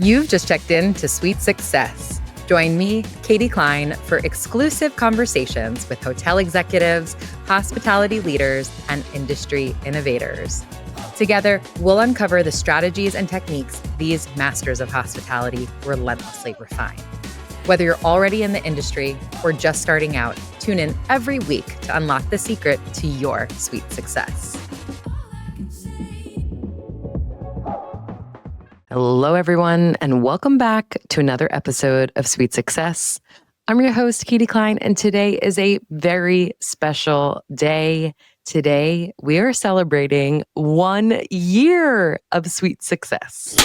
You've just checked in to Sweet Success. Join me, Katie Cline, for exclusive conversations with hotel executives, hospitality leaders, and industry innovators. Together, we'll uncover the strategies and techniques these masters of hospitality relentlessly refine. Whether you're already in the industry or just starting out, tune in every week to unlock the secret to your sweet success. Hello, everyone, and welcome back to another episode of Sweet Success. I'm your host, Katie Cline, and today is a very special day. Today, we are celebrating 1 year of Sweet Success.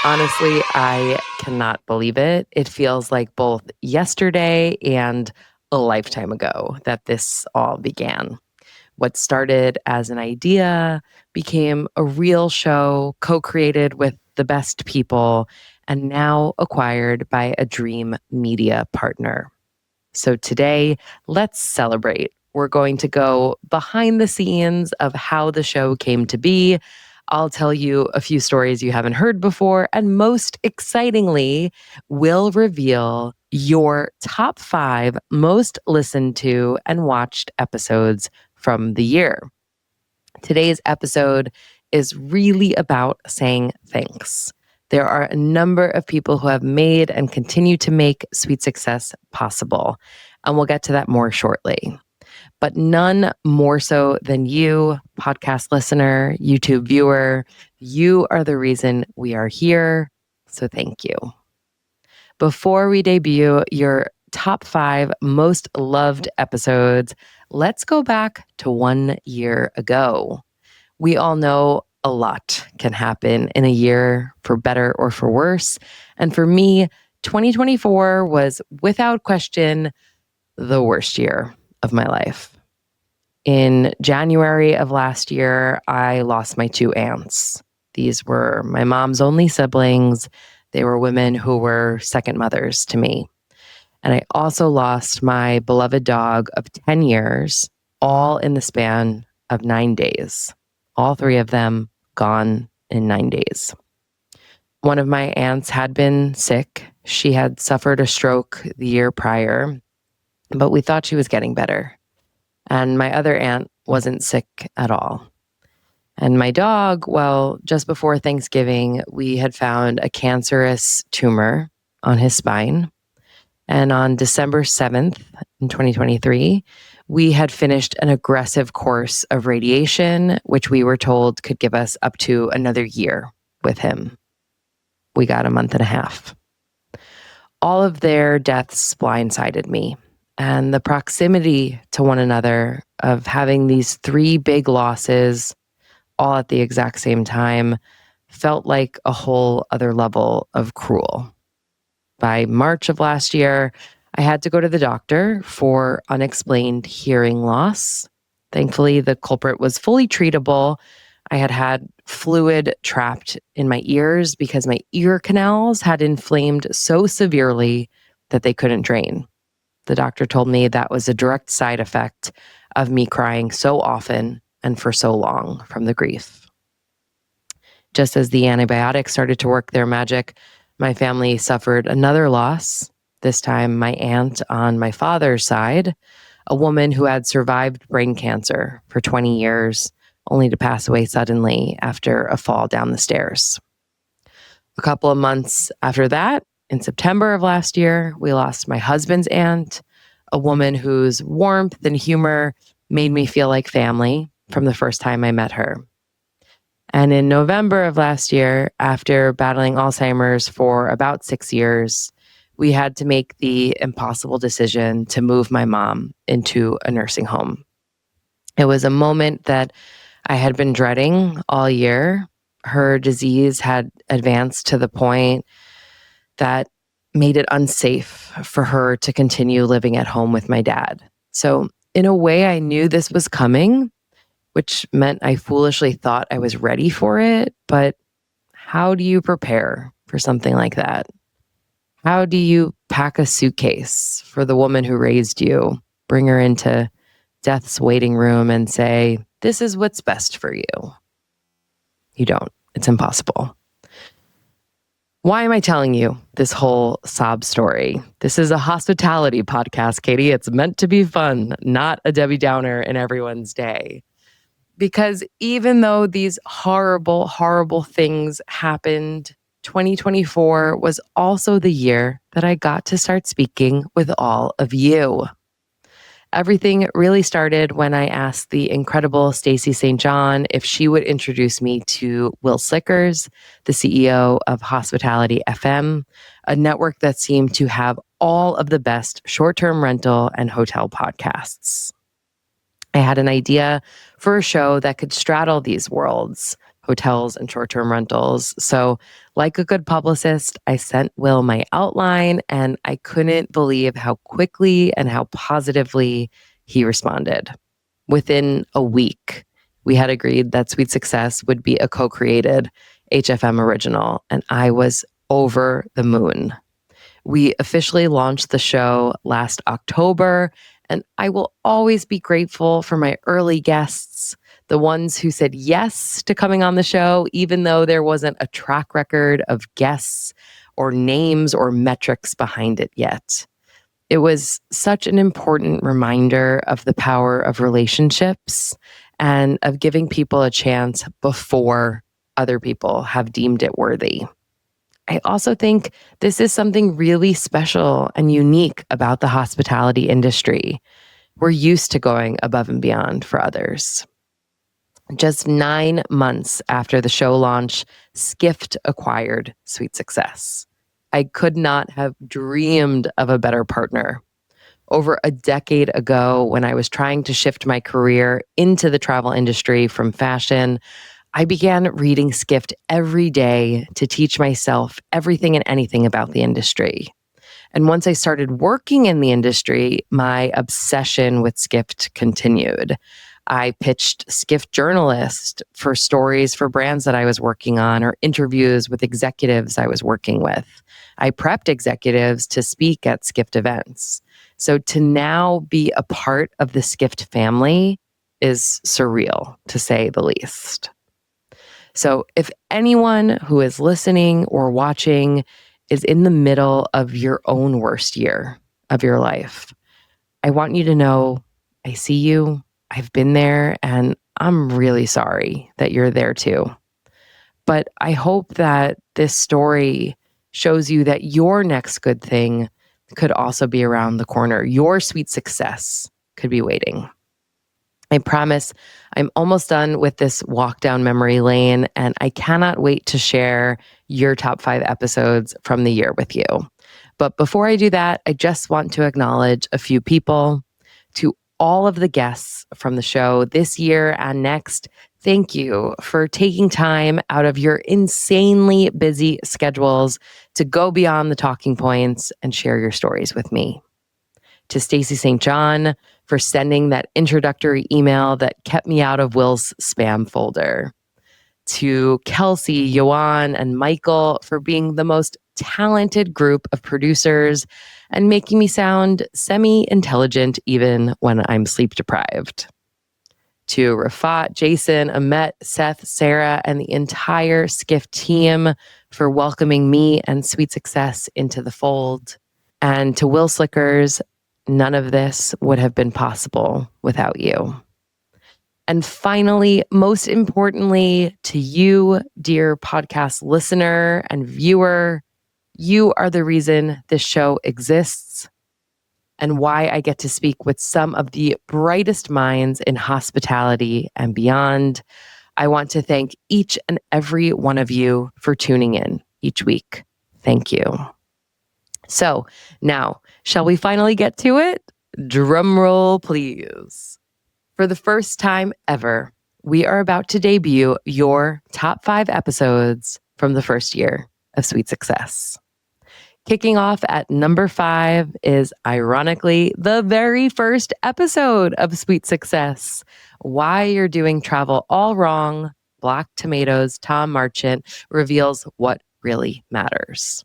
Honestly, I cannot believe it. It feels like both yesterday and a lifetime ago that this all began. What started as an idea became a real show co-created with the best people and now acquired by a dream media partner. So today, let's celebrate. We're going to go behind the scenes of how the show came to be. I'll tell you a few stories you haven't heard before, and most excitingly, we'll reveal your top 5 most listened to and watched episodes from the year. Today's episode is really about saying thanks. There are a number of people who have made and continue to make Sweet Success possible, and we'll get to that more shortly. But none more so than you, podcast listener, YouTube viewer. You are the reason we are here, so thank you. Before we debut your top 5 most loved episodes, let's go back to 1 year ago. We all know a lot can happen in a year, for better or for worse. And for me, 2024 was without question the worst year of my life. In January of last year, I lost my 2 aunts. These were my mom's only siblings. They were women who were second mothers to me. And I also lost my beloved dog of 10 years, all in the span of 9 days. All 3 of them gone in 9 days. One of my aunts had been sick. She had suffered a stroke the year prior, but we thought she was getting better. And my other aunt wasn't sick at all. And my dog, well, just before Thanksgiving, we had found a cancerous tumor on his spine. And on December 7th in 2023, we had finished an aggressive course of radiation, which we were told could give us up to another year with him. We got a month and a half. All of their deaths blindsided me. And the proximity to one another of having these 3 big losses all at the exact same time felt like a whole other level of cruel. By March of last year, I had to go to the doctor for unexplained hearing loss. Thankfully, the culprit was fully treatable. I had had fluid trapped in my ears because my ear canals had inflamed so severely that they couldn't drain. The doctor told me that was a direct side effect of me crying so often and for so long from the grief. Just as the antibiotics started to work their magic, my family suffered another loss, this time my aunt on my father's side, a woman who had survived brain cancer for 20 years, only to pass away suddenly after a fall down the stairs. A couple of months after that, in September of last year, we lost my husband's aunt, a woman whose warmth and humor made me feel like family from the first time I met her. And in November of last year, after battling Alzheimer's for about 6 years, we had to make the impossible decision to move my mom into a nursing home. It was a moment that I had been dreading all year. Her disease had advanced to the point that made it unsafe for her to continue living at home with my dad. So in a way, I knew this was coming, which meant I foolishly thought I was ready for it. But how do you prepare for something like that? How do you pack a suitcase for the woman who raised you, bring her into death's waiting room and say, this is what's best for you? You don't. It's impossible. Why am I telling you this whole sob story? This is a hospitality podcast, Katie. It's meant to be fun, not a Debbie Downer in everyone's day. Because even though these horrible, horrible things happened, 2024 was also the year that I got to start speaking with all of you. Everything really started when I asked the incredible Stacey St. John if she would introduce me to Will Slickers, the CEO of Hospitality FM, a network that seemed to have all of the best short-term rental and hotel podcasts. I had an idea for a show that could straddle these worlds, hotels and short-term rentals. So, like a good publicist, I sent Will my outline, and I couldn't believe how quickly and how positively he responded. Within a week, we had agreed that Sweet Success would be a co-created HFM original, and I was over the moon. We officially launched the show last October, and I will always be grateful for my early guests, the ones who said yes to coming on the show, even though there wasn't a track record of guests or names or metrics behind it yet. It was such an important reminder of the power of relationships and of giving people a chance before other people have deemed it worthy. I also think this is something really special and unique about the hospitality industry. We're used to going above and beyond for others. Just 9 months after the show launch, Skift acquired Sweet Success. I could not have dreamed of a better partner. Over a decade ago, when I was trying to shift my career into the travel industry from fashion, I began reading Skift every day to teach myself everything and anything about the industry. And once I started working in the industry, my obsession with Skift continued. I pitched Skift journalists for stories for brands that I was working on or interviews with executives I was working with. I prepped executives to speak at Skift events. So to now be a part of the Skift family is surreal, to say the least. So if anyone who is listening or watching is in the middle of your own worst year of your life, I want you to know I see you, I've been there, and I'm really sorry that you're there too. But I hope that this story shows you that your next good thing could also be around the corner. Your sweet success could be waiting. I promise I'm almost done with this walk down memory lane, and I cannot wait to share your top 5 episodes from the year with you. But before I do that, I just want to acknowledge a few people. To all of the guests from the show this year and next, thank you for taking time out of your insanely busy schedules to go beyond the talking points and share your stories with me. To Stacey St. John for sending that introductory email that kept me out of Will's spam folder. To Kelsey, Yoan, and Michael for being the most talented group of producers and making me sound semi-intelligent even when I'm sleep deprived. To Rafat, Jason, Amet, Seth, Sarah, and the entire Skift team for welcoming me and Sweet Success into the fold. And to Will Slickers, none of this would have been possible without you. And finally, most importantly, to you, dear podcast listener and viewer, you are the reason this show exists and why I get to speak with some of the brightest minds in hospitality and beyond. I want to thank each and every one of you for tuning in each week. Thank you. So now, shall we finally get to it? Drum roll, please. For the first time ever, we are about to debut your top 5 episodes from the first year of Sweet Success. Kicking off at number 5 is, ironically, the very first episode of Sweet Success. Why You're Doing Travel All Wrong, Black Tomatoes, Tom Marchant reveals what really matters.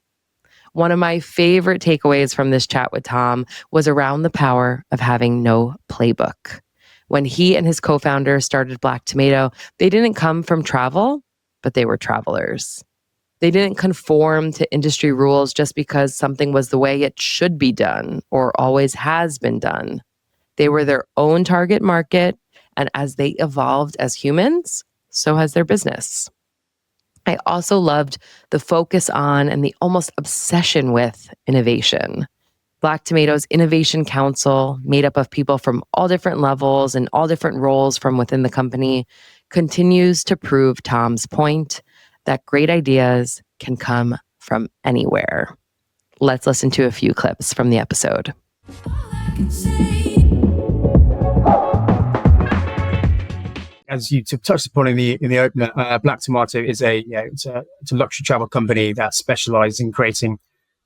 One of my favorite takeaways from this chat with Tom was around the power of having no playbook. When he and his co-founder started Black Tomato, they didn't come from travel, but they were travelers. They didn't conform to industry rules just because something was the way it should be done or always has been done. They were their own target market, and as they evolved as humans, so has their business. I also loved the focus on and the almost obsession with innovation. Black Tomato's Innovation Council, made up of people from all different levels and all different roles from within the company, continues to prove Tom's point that great ideas can come from anywhere. Let's listen to a few clips from the episode. As you touched upon in the opener, Black Tomato is it's a luxury travel company that specializes in creating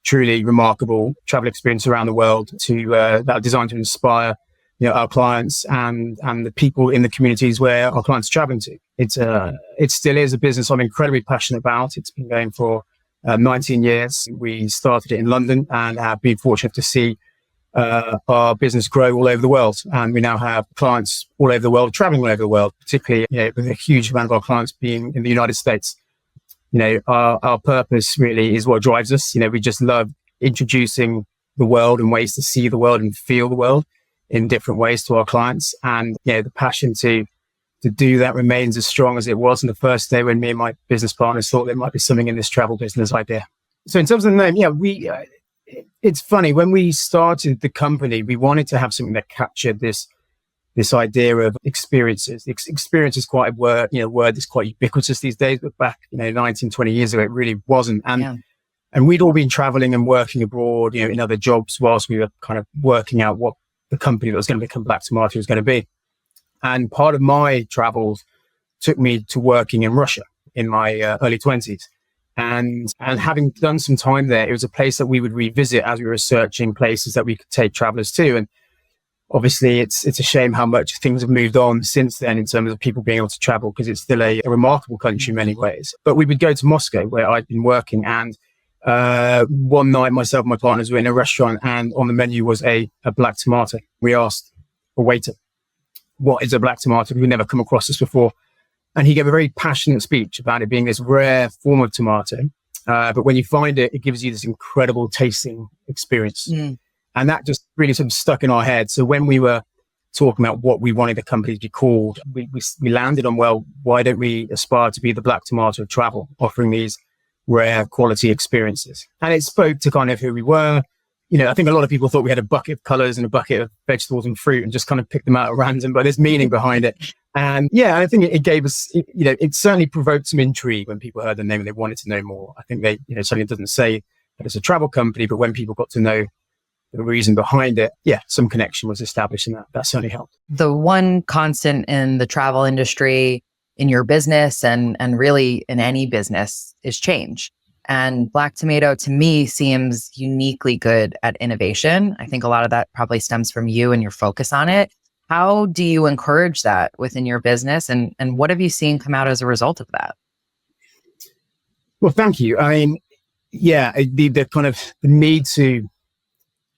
truly remarkable travel experience around the world that are designed to inspire our clients and the people in the communities where our clients are traveling to. It still is a business I'm incredibly passionate about. It's been going for 19 years. We started it in London and have been fortunate to see our business grow all over the world. And we now have clients all over the world, traveling all over the world, particularly with a huge amount of our clients being in the United States. Our purpose really is what drives us. We just love introducing the world and ways to see the world and feel the world in different ways to our clients. And the passion to do that remains as strong as it was on the first day when me and my business partners thought there might be something in this travel business idea. So in terms of the name, it's funny, when we started the company, we wanted to have something that captured this idea of experiences. Experience is quite a word that's quite ubiquitous these days, but back 19, 20 years ago, it really wasn't. And we'd all been traveling and working abroad, in other jobs whilst we were kind of working out what the company that was going to become Black Tomato was going to be. And part of my travels took me to working in Russia in my early 20s. And having done some time there, it was a place that we would revisit as we were researching places that we could take travelers to. And obviously, it's a shame how much things have moved on since then in terms of people being able to travel, because it's still a remarkable country in many ways. But we would go to Moscow, where I'd been working, and one night, myself and my partners were in a restaurant, and on the menu was a Black Tomato. We asked a waiter, "What is a Black Tomato? We've never come across this before." And he gave a very passionate speech about it being this rare form of tomato. But when you find it, it gives you this incredible tasting experience. And that just really sort of stuck in our head. So when we were talking about what we wanted the company to be called, we landed on, well, why don't we aspire to be the Black Tomato of travel, offering these rare quality experiences? And it spoke to kind of who we were. I think a lot of people thought we had a bucket of colors and a bucket of vegetables and fruit and just kind of picked them out at random, but there's meaning behind it. And I think it gave us, it certainly provoked some intrigue when people heard the name and they wanted to know more. I think certainly doesn't say that it's a travel company, but when people got to know the reason behind it, some connection was established, and that certainly helped. The one constant in the travel industry, in your business and really in any business, is change. And Black Tomato, to me, seems uniquely good at innovation. I think a lot of that probably stems from you and your focus on it. How do you encourage that within your business? And what have you seen come out as a result of that? Well, thank you. I mean, the kind of the need to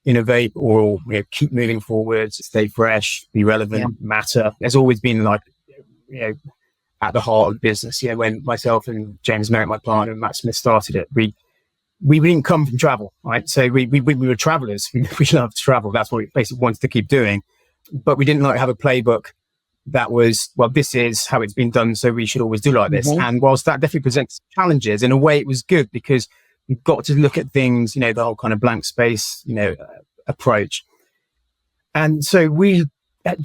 innovate or keep moving forward, stay fresh, be relevant, matter. There's always been at the heart of the business. When myself and James Merritt, my partner, and Matt Smith started it, we didn't come from travel, right? So we were travelers. We loved to travel. That's what we basically wanted to keep doing. But we didn't have a playbook that was, well, this is how it's been done, so we should always do like this. And whilst that definitely presents challenges, in a way it was good because we've got to look at things, the whole kind of blank space, approach. And so we,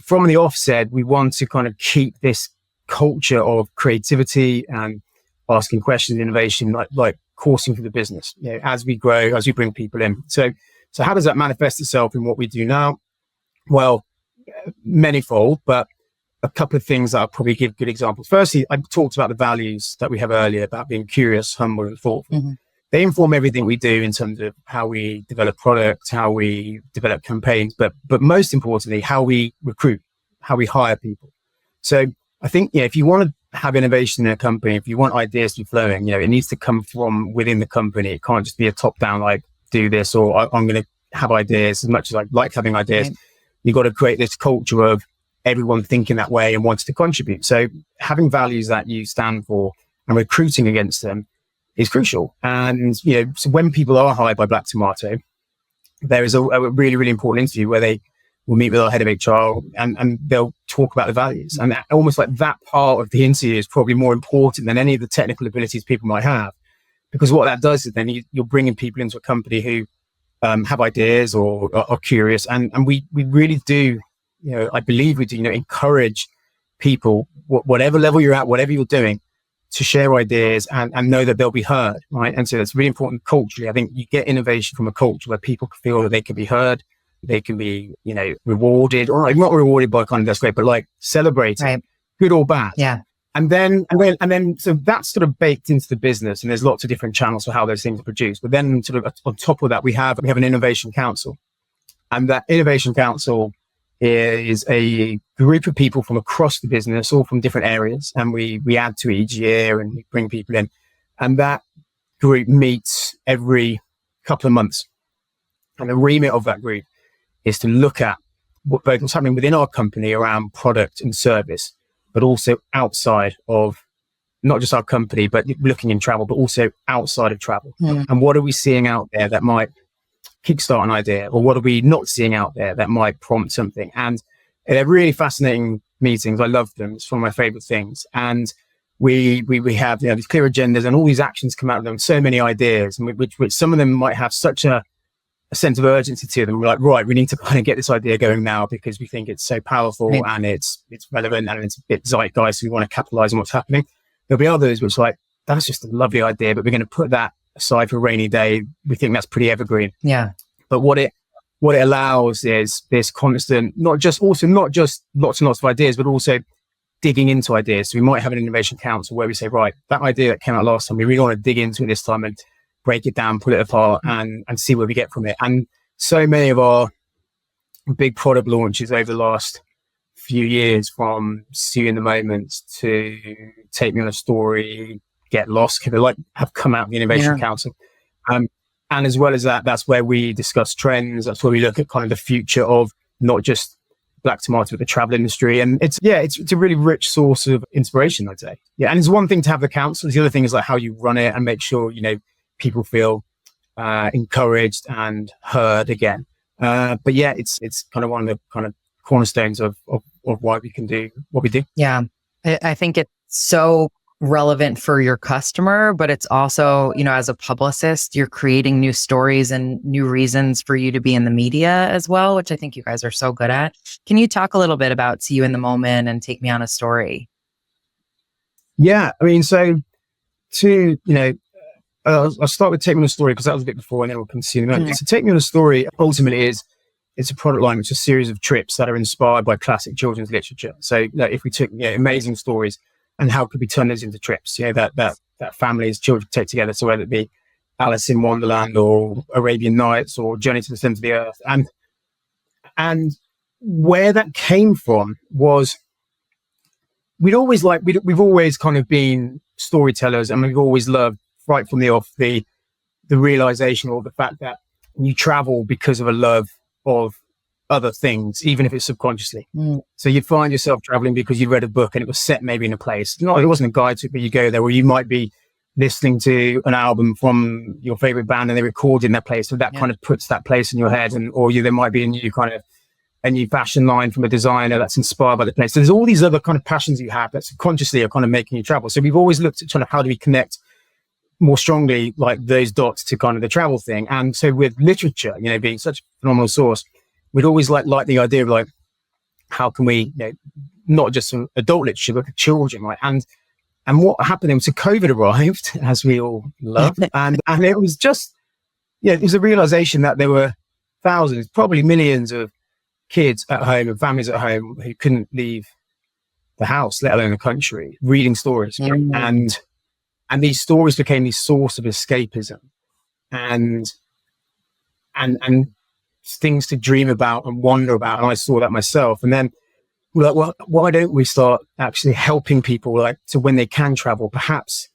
from the offset, we want to kind of keep this culture of creativity and asking questions, innovation, like coursing through the business, as we grow, as we bring people in. So how does that manifest itself in what we do now? Well, manyfold, but a couple of things that I'll probably give good examples. Firstly, I talked about the values that we have earlier about being curious, humble, and thoughtful. Mm-hmm. They inform everything we do in terms of how we develop products, how we develop campaigns, but most importantly, how we recruit, how we hire people. So I think, if you want to have innovation in a company, if you want ideas to be flowing, it needs to come from within the company. It can't just be a top-down, like, do this, or I'm going to have ideas. As much as I like having ideas, right. You've got to create this culture of everyone thinking that way and wants to contribute. So having values that you stand for and recruiting against them is crucial. And, so when people are hired by Black Tomato, there is a really, really important interview where they will meet with our head of HR and they'll talk about the values. And almost like that part of the interview is probably more important than any of the technical abilities people might have. Because what that does is then you're bringing people into a company who have ideas or are curious. And we really do, I believe we do, encourage people, whatever level you're at, whatever you're doing, to share ideas and know that they'll be heard, right? And so that's really important culturally. I think you get innovation from a culture where people feel that they can be heard, they can be, rewarded, or like not rewarded by kind of that's great, but like celebrated, right, good or bad. Yeah. And then, so that's sort of baked into the business, and there's lots of different channels for how those things are produced. But then sort of on top of that, we have an innovation council, and that innovation council is a group of people from across the business, all from different areas. And we add to each year and we bring people in, and that group meets every couple of months. And the remit of that group is to look at what's happening within our company around product and service, but also outside of not just our company, but looking in travel, but also outside of travel. And what are we seeing out there that might kickstart an idea, or what are we not seeing out there that might prompt something? And they're really fascinating meetings. I love them. It's one of my favorite things. And we have these clear agendas, and all these actions come out of them. So many ideas, and which some of them might have such a sense of urgency to them. We're like, right, we need to kind of get this idea going now because we think it's so powerful, right, and it's relevant and it's a bit zeitgeist. So we want to capitalize on what's happening. There'll be others which like, that's just a lovely idea, but we're going to put that aside for a rainy day. We think that's pretty evergreen. Yeah. But what it allows is this constant, not just lots and lots of ideas, but also digging into ideas. So we might have an innovation council where we say, right, that idea that came out last time, we really want to dig into it this time and break it down, pull it apart, and see what we get from it. And so many of our big product launches over the last few years, from Seeing the Moment to Take Me on a Story, Get Lost, have come out of the Innovation Council. And as well as that, that's where we discuss trends. That's where we look at kind of the future of not just Black Tomato, but the travel industry. And it's a really rich source of inspiration, I'd say. Yeah. And it's one thing to have the council. The other thing is like how you run it and make sure, people feel encouraged and heard again. But yeah, it's kind of one of the kind of cornerstones of why we can do what we do. Yeah. I think it's so relevant for your customer, but it's also, as a publicist, you're creating new stories and new reasons for you to be in the media as well, which I think you guys are so good at. Can you talk a little bit about See You in the Moment and Take Me on a Story? Yeah. I mean, so I'll start with Take Me on a Story because that was a bit before, and then we'll come to See You in the Moment. So Take Me on a Story ultimately it's a product line, which is a series of trips that are inspired by classic children's literature. So if we took amazing stories, and how could we turn those into trips? That families, children take together. So whether it be Alice in Wonderland or Arabian Nights or Journey to the Center of the Earth. And where that came from was we've always kind of been storytellers, and we've always loved right from the off the realization or the fact that you travel because of a love of other things, even if it's subconsciously. So you find yourself traveling because you read a book and it was set maybe in a place. It wasn't a guide to it, but you go there, where you might be listening to an album from your favorite band and they record in that place. So that kind of puts that place in your head, there might be a new fashion line from a designer that's inspired by the place. So there's all these other kind of passions you have that subconsciously are kind of making you travel. So we've always looked at kind of how do we connect more strongly like those dots to kind of the travel thing. And so with literature, being such a phenomenal source, we'd always like the idea of like, how can we, not just some adult literature, but children, right? And what happened then, so COVID arrived, as we all love, and it was just, it was a realization that there were thousands, probably millions of kids at home and families at home who couldn't leave the house, let alone the country, reading stories. And these stories became this source of escapism and things to dream about and wonder about. And I saw that myself. And then we're like, well, why don't we start actually helping people, like, to when they can travel, perhaps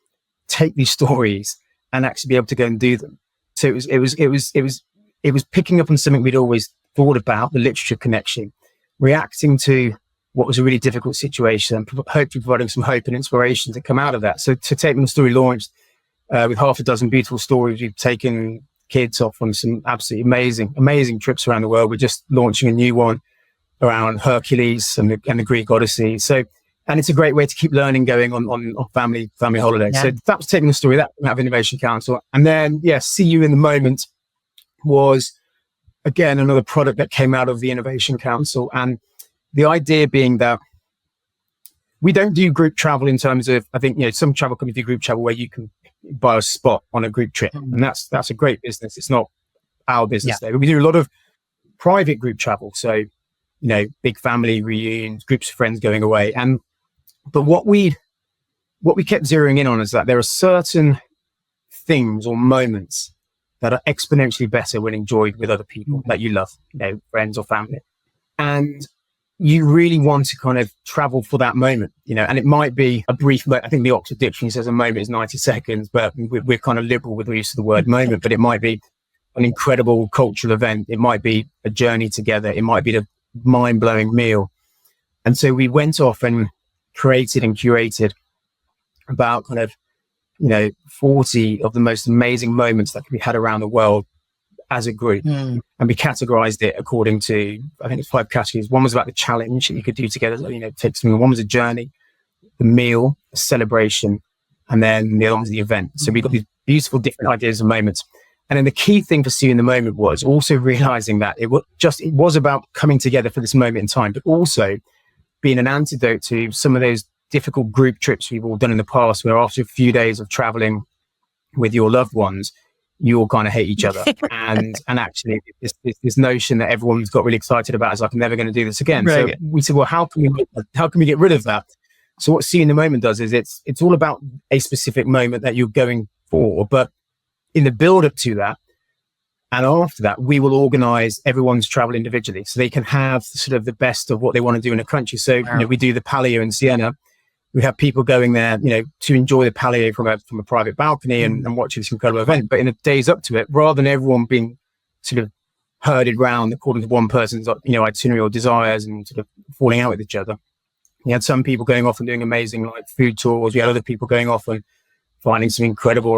take these stories and actually be able to go and do them. So it was picking up on something we'd always thought about, the literature connection, reacting to what was a really difficult situation, and hopefully providing some hope and inspiration to come out of that. So To Take Me on a Story launched with half a dozen beautiful stories. We've taken kids off on some absolutely amazing trips around the world. We're just launching a new one around Hercules and the Greek Odyssey. So, and it's a great way to keep learning going on family holidays. Yeah. So that was taking the story that out of Innovation Council. And then, See You in the Moment was, again, another product that came out of the Innovation Council. And the idea being that we don't do group travel in terms of, I think, some travel companies do group travel where you can buy a spot on a group trip. And that's a great business. It's not our business there. But we do a lot of private group travel. So, big family reunions, groups of friends going away. But what we kept zeroing in on is that there are certain things or moments that are exponentially better when enjoyed with other people that you love, friends or family. And you really want to kind of travel for that moment, and it might be a brief moment. I think the Oxford Dictionary says a moment is 90 seconds, but we're kind of liberal with the use of the word moment, but it might be an incredible cultural event. It might be a journey together. It might be the mind-blowing meal. And so we went off and created and curated about kind of 40 of the most amazing moments that can be had around the world as a group. And we categorized it according to, I think it's 5 categories. One was about the challenge that you could do together, take something. One was a journey, the meal, a celebration, and then the other one was the event. So we got these beautiful different ideas and moments. And then the key thing for seeing the moment was also realizing that it was about coming together for this moment in time, but also being an antidote to some of those difficult group trips we've all done in the past, where after a few days of traveling with your loved ones, you all kind of hate each other. and actually this notion that everyone's got really excited about is like, I'm never going to do this again. Right. So we said, well, how can we get rid of that? So what Seeing the Moment does is it's all about a specific moment that you're going for, but in the build up to that, and after that, we will organize everyone's travel individually so they can have sort of the best of what they want to do in a country. So, we do the Palio in Siena. We have people going there, to enjoy the Palio from a private balcony and watch this incredible event. But in the days up to it, rather than everyone being sort of herded round according to one person's, itinerary or desires and sort of falling out with each other, you had some people going off and doing amazing food tours. We had other people going off and finding some incredible,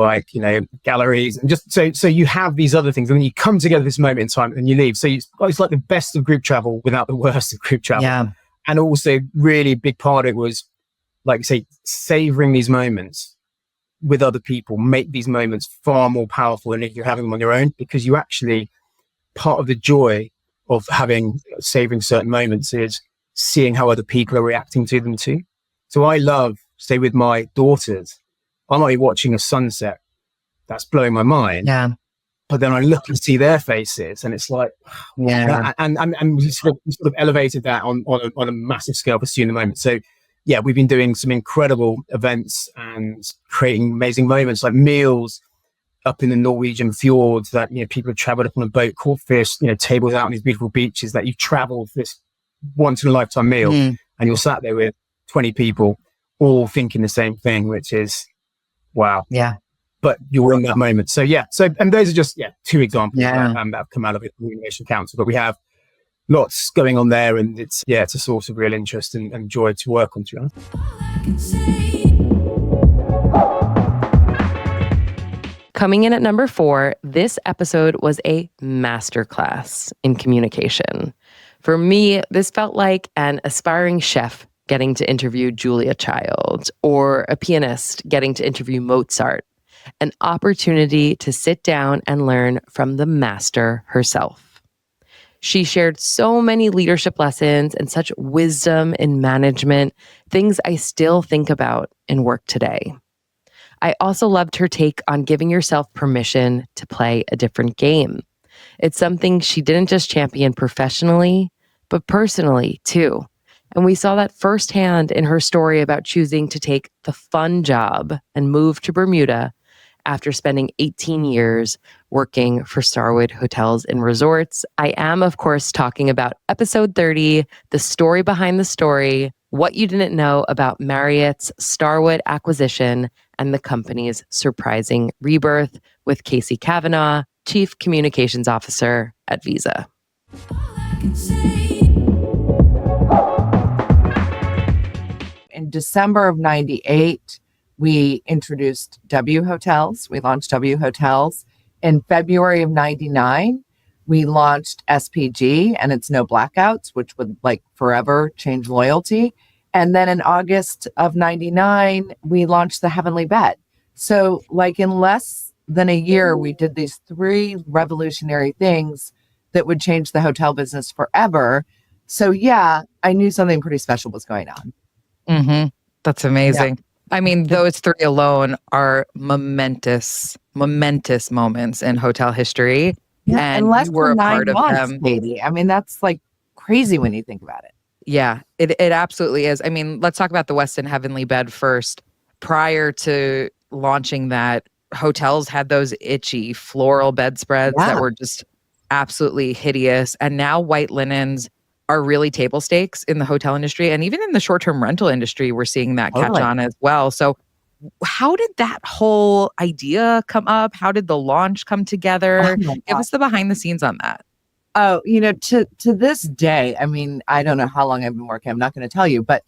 galleries, and just so you have these other things, and then you come together this moment in time and you leave. So it's like the best of group travel without the worst of group travel. Yeah. And also really a big part of it was, like I say, savoring these moments with other people, make these moments far more powerful than if you're having them on your own, because you actually, part of the joy of savoring certain moments is seeing how other people are reacting to them too. So I love, say with my daughters, I might be watching a sunset that's blowing my mind. Yeah. But then I look and see their faces and it's like, and we sort of elevated that on a massive scale for Seeing the Moment. So yeah, we've been doing some incredible events and creating amazing moments, like meals up in the Norwegian fjords that, people have traveled up on a boat, caught fish, tables out on these beautiful beaches that you've traveled for this once in a lifetime meal. And you're sat there with 20 people all thinking the same thing, which is, wow. Yeah. But you're in that moment. So and those are just 2 examples that have come out of it, the Innovation Council. But we have lots going on there, and it's a source of real interest and joy to work on, to be honest. Coming in at number 4, this episode was a masterclass in communication. For me, this felt like an aspiring chef getting to interview Julia Child, or a pianist getting to interview Mozart. An opportunity to sit down and learn from the master herself. She shared so many leadership lessons and such wisdom in management, things I still think about in work today. I also loved her take on giving yourself permission to play a different game. It's something she didn't just champion professionally, but personally too. And we saw that firsthand in her story about choosing to take the fun job and move to Bermuda after spending 18 years working for Starwood Hotels and Resorts. I am, of course, talking about episode 30, the story behind the story, what you didn't know about Marriott's Starwood acquisition and the company's surprising rebirth, with Casey Kavanagh, Chief Communications Officer at Visa. In December of 98, we introduced W Hotels. We launched W Hotels. In February of 99, we launched SPG and it's no blackouts, which would like forever change loyalty. And then in August of 99, we launched the Heavenly Bed. So like in less than a year, we did these 3 revolutionary things that would change the hotel business forever. So yeah, I knew something pretty special was going on. Mm-hmm. That's amazing. Yeah. I mean, those 3 alone are momentous moments in hotel history. Yeah, And in less you were than a 9 part of months, them. Katie. I mean, that's like crazy when you think about it. Yeah, it absolutely is. I mean, let's talk about the Westin Heavenly Bed first. Prior to launching that, hotels had those itchy floral bedspreads that Yeah, were just absolutely hideous. And now white linens are really table stakes in the hotel industry. And even in the short-term rental industry, we're seeing that catch totally. on as well. So how did that whole idea come up? How did the launch come Oh together? my Give God. us the behind the scenes on that. Oh, to this day, I mean, I don't know how long I've been working. I'm not going to tell you, but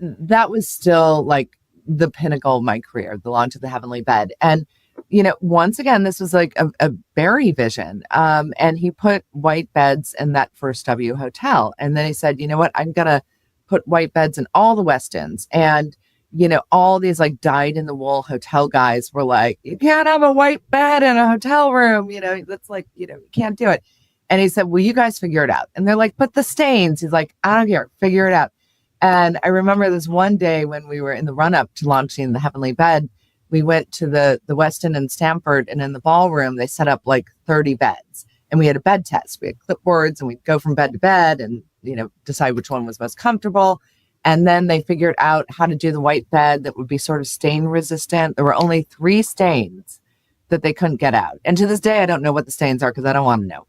that was still like the pinnacle of my career, the launch of the Heavenly Bed. And, once again, this was like a Barry vision. And he put white beds in that first W hotel. And then he said, you know what, I'm going to put white beds in all the Westins. And, all these like dyed in the wool hotel guys were like, you can't have a white bed in a hotel room. That's like, you can't do it. And he said, well, you guys figure it out. And they're like, but the stains. He's like, I don't care, figure it out. And I remember this one day when we were in the run up to launching the Heavenly Bed, we went to the Westin in Stamford, and in the ballroom, they set up like 30 beds. And we had a bed test. We had clipboards and we'd go from bed to bed and, decide which one was most comfortable. And then they figured out how to do the white bed that would be sort of stain resistant. There were only 3 stains that they couldn't get out. And to this day, I don't know what the stains are because I don't want to know.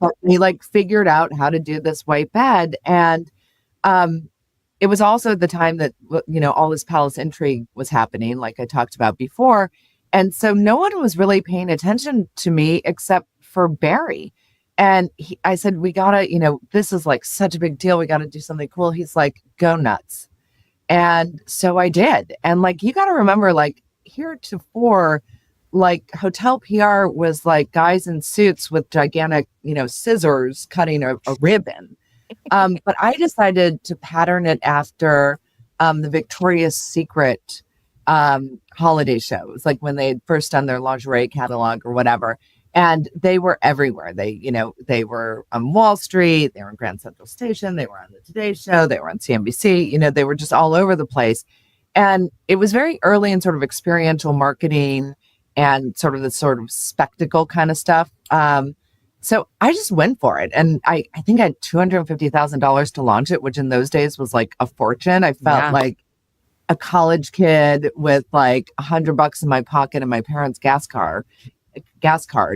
But we like figured out how to do this white bed. And it was also at the time that, all this palace intrigue was happening, like I talked about before. And so no one was really paying attention to me except for Barry. And I said, we gotta, this is like such a big deal. We gotta do something cool. He's like, go nuts. And so I did. And like, you gotta remember, like heretofore, like hotel PR was like guys in suits with gigantic, scissors cutting a ribbon. But I decided to pattern it after the Victoria's Secret holiday show. It was like when they had first done their lingerie catalog or whatever. And they were everywhere. They were on Wall Street, they were in Grand Central Station, they were on the Today Show, they were on CNBC, they were just all over the place. And it was very early in sort of experiential marketing and sort of the sort of spectacle kind of stuff. So I just went for it. And I think I had $250,000 to launch it, which in those days was like a fortune. I felt like a college kid with like $100 in my pocket and my parents' gas card,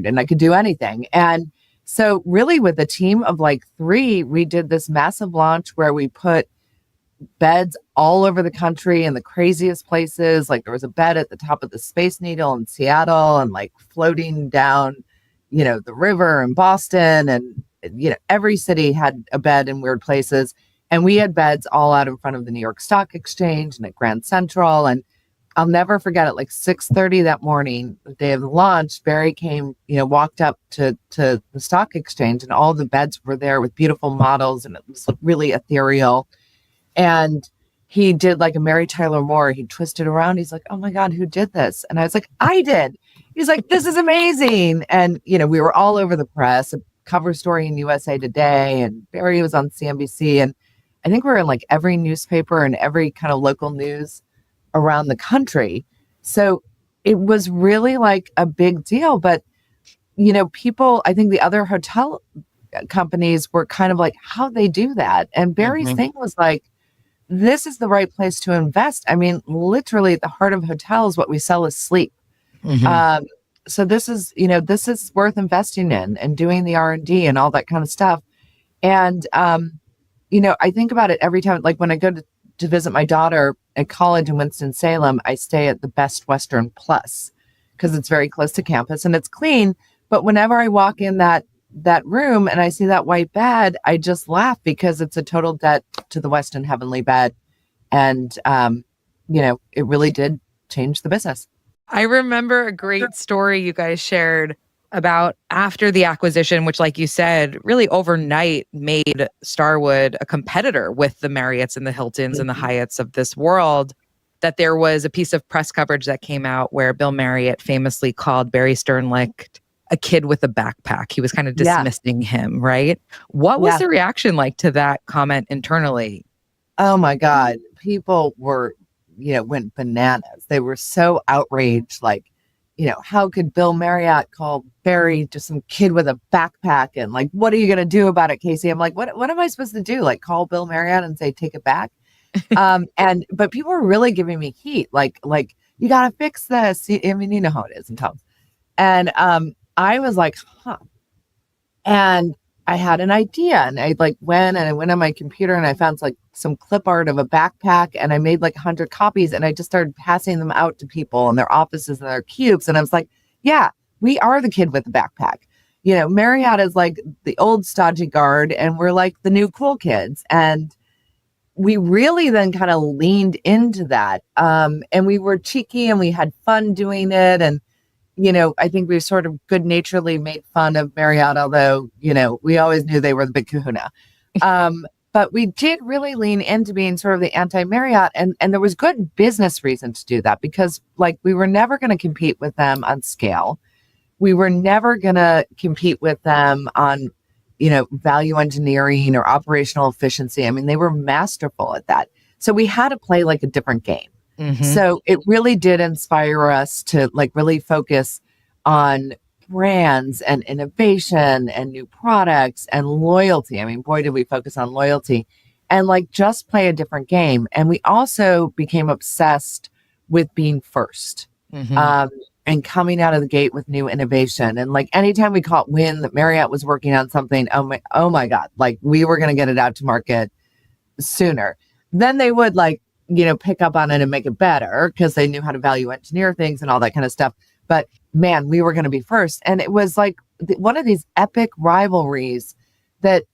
and I could do anything. And so really with a team of like 3, we did this massive launch where we put beds all over the country in the craziest places. Like there was a bed at the top of the Space Needle in Seattle and like floating down, the river in Boston, and, every city had a bed in weird places. And we had beds all out in front of the New York Stock Exchange and at Grand Central. And I'll never forget it. Like 6:30 that morning, the day of the launch, Barry came, walked up to the stock exchange, and all the beds were there with beautiful models, and it was really ethereal. And he did like a Mary Tyler Moore. He twisted around. He's like, oh my God, who did this? And I was like, I did. He's like, this is amazing. And, we were all over the press, a cover story in USA Today, and Barry was on CNBC. And I think we were in like every newspaper and every kind of local news around the country. So it was really like a big deal. But, people, I think the other hotel companies were kind of like, how they do that? And Barry's thing was like, this is the right place to invest. I mean, literally at the heart of hotels, what we sell is sleep. So this is worth investing in and doing the R&D and all that kind of stuff. And, I think about it every time, like when I go to visit my daughter at college in Winston-Salem, I stay at the Best Western Plus because it's very close to campus and it's clean. But whenever I walk in that room and I see that white bed, I just laugh because it's a total debt to the Westin Heavenly Bed. And it really did change the business. I remember a great story you guys shared about after the acquisition, which, like you said, really overnight made Starwood a competitor with the Marriotts and the Hiltons and the Hyatts of this world. That there was a piece of press coverage that came out where Bill Marriott famously called Barry Sternlicht a kid with a backpack. He was kind of dismissing him, right? What was the reaction like to that comment internally? Oh my God. People were, went bananas. They were so outraged. Like, how could Bill Marriott call Barry just some kid with a backpack? And like, what are you going to do about it, Casey? I'm like, what am I supposed to do? Like, call Bill Marriott and say, take it back? But people were really giving me heat. Like, you got to fix this. I mean, you know how it is in Tom. And I was like, huh. And I had an idea, and I went on my computer and I found like some clip art of a backpack, and I made like 100 copies, and I just started passing them out to people in their offices and their cubes. And I was like, yeah, we are the kid with the backpack. Marriott is like the old stodgy guard, and we're like the new cool kids. And we really then kind of leaned into that. And we were cheeky and we had fun doing it. And I think we sort of good-naturedly made fun of Marriott, although, we always knew they were the big kahuna. But we did really lean into being sort of the anti-Marriott. And there was good business reason to do that, because we were never going to compete with them on scale. We were never going to compete with them on, value engineering or operational efficiency. I mean, they were masterful at that. So we had to play like a different game. Mm-hmm. So it really did inspire us to really focus on brands and innovation and new products and loyalty. I mean, boy, did we focus on loyalty and just play a different game. And we also became obsessed with being first, and coming out of the gate with new innovation. And anytime we caught wind that Marriott was working on something, oh my God, we were going to get it out to market sooner. Then they would pick up on it and make it better because they knew how to value engineer things and all that kind of stuff. But man, we were going to be first. And it was one of these epic rivalries that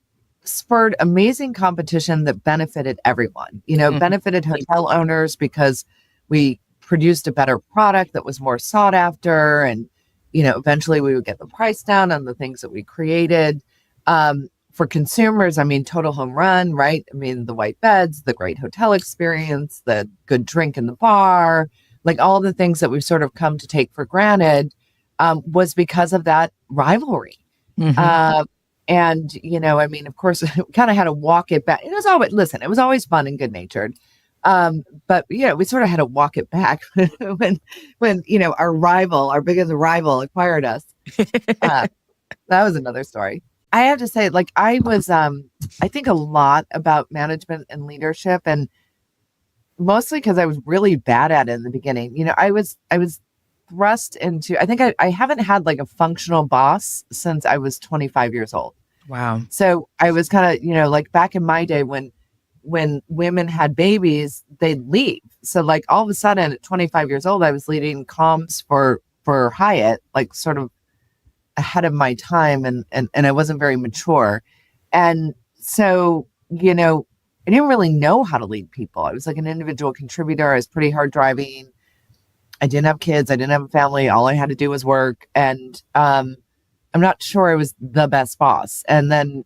spurred amazing competition that benefited everyone, benefited hotel owners because we produced a better product that was more sought after. And, eventually we would get the price down on the things that we created. For consumers, I mean, total home run, right? I mean, the white beds, the great hotel experience, the good drink in the bar, all the things that we've sort of come to take for granted, was because of that rivalry. Mm-hmm. And, I mean, of course, we kind of had to walk it back. It was always fun and good natured. But we sort of had to walk it back when our biggest rival acquired us. That was another story. I have to say, I was, I think a lot about management and leadership, and mostly because I was really bad at it in the beginning. I was thrust into, I think I haven't had a functional boss since I was 25 years old. Wow. So I was kind of, back in my day when women had babies, they'd leave. So all of a sudden at 25 years old, I was leading comms for Hyatt, sort of ahead of my time, and I wasn't very mature. And so, I didn't really know how to lead people. I was an individual contributor. I was pretty hard driving. I didn't have kids. I didn't have a family. All I had to do was work. And I'm not sure I was the best boss. And then,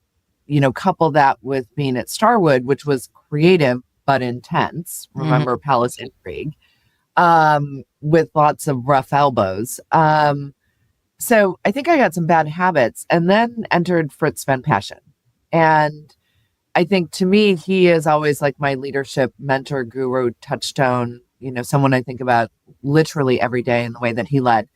couple that with being at Starwood, which was creative but intense. Remember Palace Intrigue, with lots of rough elbows. So I think I got some bad habits, and then entered Frits van Paasschen. And I think to me, he is always my leadership mentor, guru, touchstone, someone I think about literally every day in the way that he led.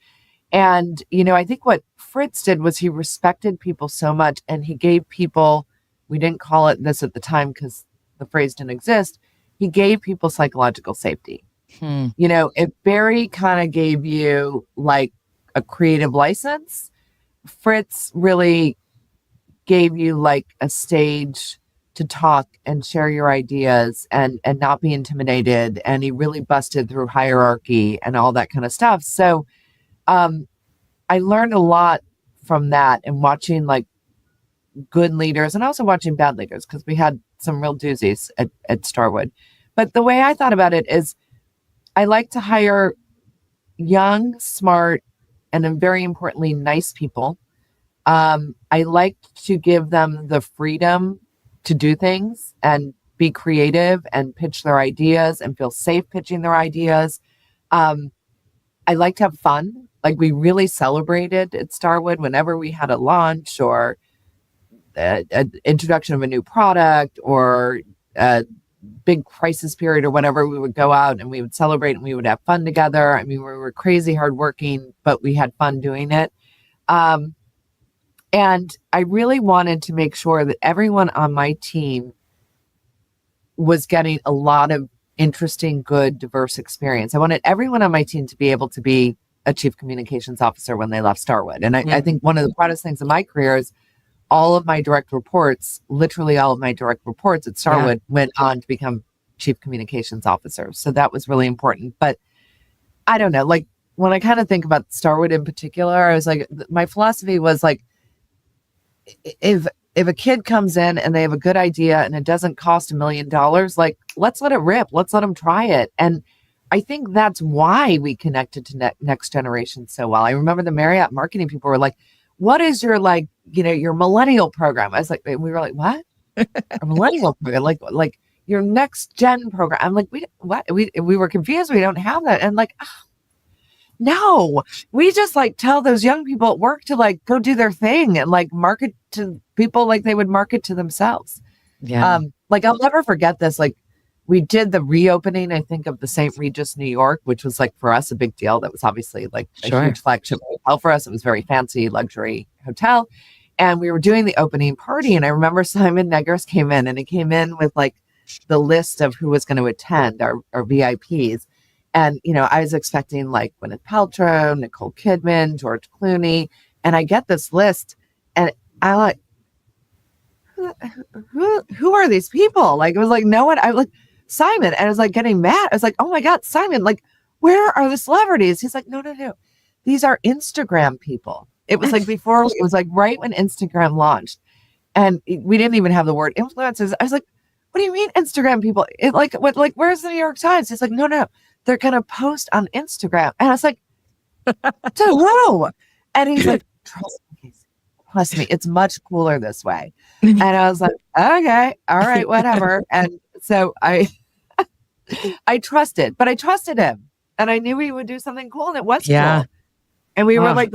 And, I think what Frits did was he respected people so much, and he gave people, we didn't call it this at the time because the phrase didn't exist. He gave people psychological safety. If Barry kind of gave you a creative license, Frits really gave you a stage to talk and share your ideas and not be intimidated. And he really busted through hierarchy and all that kind of stuff. So I learned a lot from that, and watching good leaders and also watching bad leaders, because we had some real doozies at Starwood. But the way I thought about it is I like to hire young, smart, and then very importantly, nice people. I like to give them the freedom to do things and be creative and pitch their ideas and feel safe pitching their ideas. I like to have fun. Like, we really celebrated at Starwood whenever we had a launch or an introduction of a new product or a big crisis period or whatever. We would go out and we would celebrate and we would have fun together. I mean, we were crazy hardworking, but we had fun doing it. And I really wanted to make sure that everyone on my team was getting a lot of interesting, good, diverse experience. I wanted everyone on my team to be able to be a chief communications officer when they left Starwood. And I think one of the proudest things in my career is all of my direct reports, literally all of my direct reports at Starwood went on to become chief communications officers. So that was really important. But I don't know, like when I kind of think about Starwood in particular, I was like, my philosophy was like, if a kid comes in and they have a good idea and it doesn't cost $1 million, like, let's let it rip. Let's let them try it. And I think that's why we connected to Next Generation so well. I remember the Marriott marketing people were like, what is your, like, you know, your millennial program? I was like, we were like, what? A millennial program? Like your next gen program. I'm like, we were confused. We don't have that. And like, no, we just like tell those young people at work to like go do their thing and like market to people like they would market to themselves. Yeah. Like, I'll never forget this. Like, we did the reopening, I think, of the St. Regis, New York, which was like for us a big deal. That was obviously like a huge flagship hotel for us. It was very fancy luxury hotel. And we were doing the opening party. And I remember Simon Negros came in and he came in with like the list of who was going to attend, our VIPs. And, you know, I was expecting like Gwyneth Paltrow, Nicole Kidman, George Clooney. And I get this list and I like, who are these people? Like, it was like, no one, I was like, Simon. And I was like getting mad. I was like, oh my God, Simon, like, where are the celebrities? He's like, no. These are Instagram people. It was like before, it was like right when Instagram launched. And we didn't even have the word influencers. I was like, what do you mean Instagram people? It like, what, like, where's the New York Times? He's like, no. They're going to post on Instagram. And I was like, to who? And he's like, trust me, it's much cooler this way. And I was like, okay, all right, whatever. And so I trusted him and I knew he would do something cool and it was cool. And we were like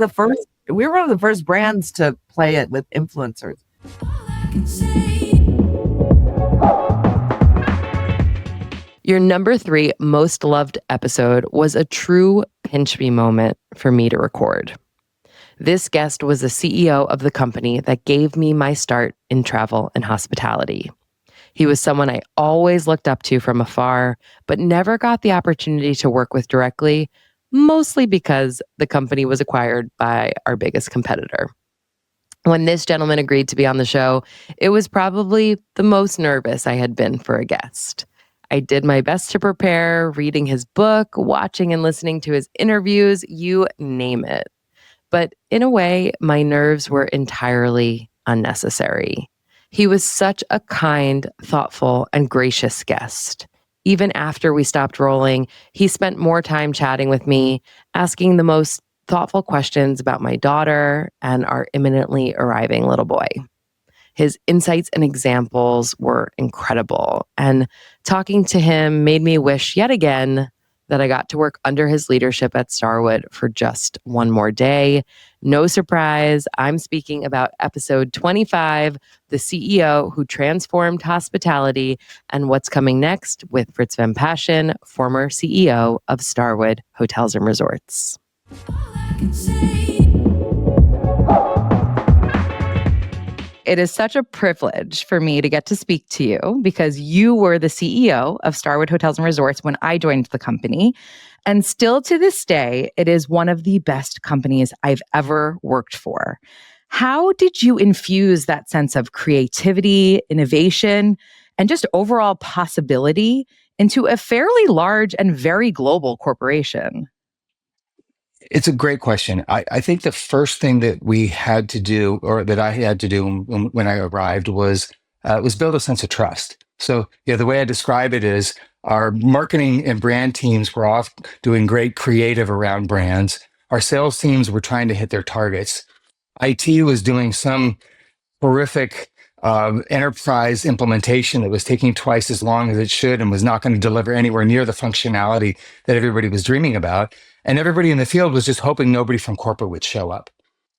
we were one of the first brands to play it with influencers. Your number 3 most loved episode was a true pinch me moment for me to record. This guest was the CEO of the company that gave me my start in travel and hospitality. He was someone I always looked up to from afar, but never got the opportunity to work with directly, mostly because the company was acquired by our biggest competitor. When this gentleman agreed to be on the show, it was probably the most nervous I had been for a guest. I did my best to prepare, reading his book, watching and listening to his interviews, you name it. But in a way, my nerves were entirely unnecessary. He was such a kind, thoughtful, and gracious guest. Even after we stopped rolling, he spent more time chatting with me, asking the most thoughtful questions about my daughter and our imminently arriving little boy. His insights and examples were incredible, and talking to him made me wish yet again that I got to work under his leadership at Starwood for just one more day. No surprise, I'm speaking about episode 25, the CEO who transformed hospitality, and what's coming next with Frits van Paasschen, former CEO of Starwood Hotels and Resorts. It is such a privilege for me to get to speak to you because you were the CEO of Starwood Hotels and Resorts when I joined the company. And still to this day, it is one of the best companies I've ever worked for. How did you infuse that sense of creativity, innovation, and just overall possibility into a fairly large and very global corporation? It's a great question. I think the first thing that we had to do, or that I had to do when I arrived, was it was build a sense of trust. So, the way I describe it is our marketing and brand teams were off doing great creative around brands. Our sales teams were trying to hit their targets. IT was doing some horrific enterprise implementation that was taking twice as long as it should and was not going to deliver anywhere near the functionality that everybody was dreaming about. And everybody in the field was just hoping nobody from corporate would show up.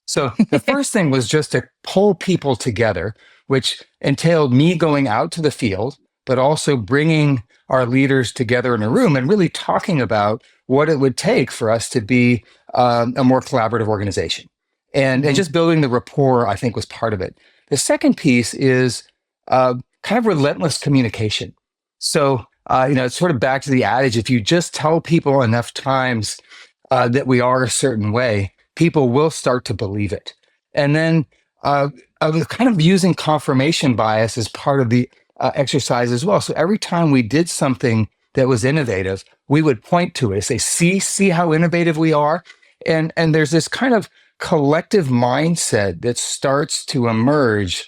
So the first thing was just to pull people together, which entailed me going out to the field, but also bringing our leaders together in a room and really talking about what it would take for us to be a more collaborative organization. And just building the rapport, I think, was part of it. The second piece is kind of relentless communication. So, it's sort of back to the adage, if you just tell people enough times that we are a certain way, people will start to believe it. And then I was kind of using confirmation bias as part of the exercise as well. So every time we did something that was innovative, we would point to it, say, see how innovative we are. And there's this kind of collective mindset that starts to emerge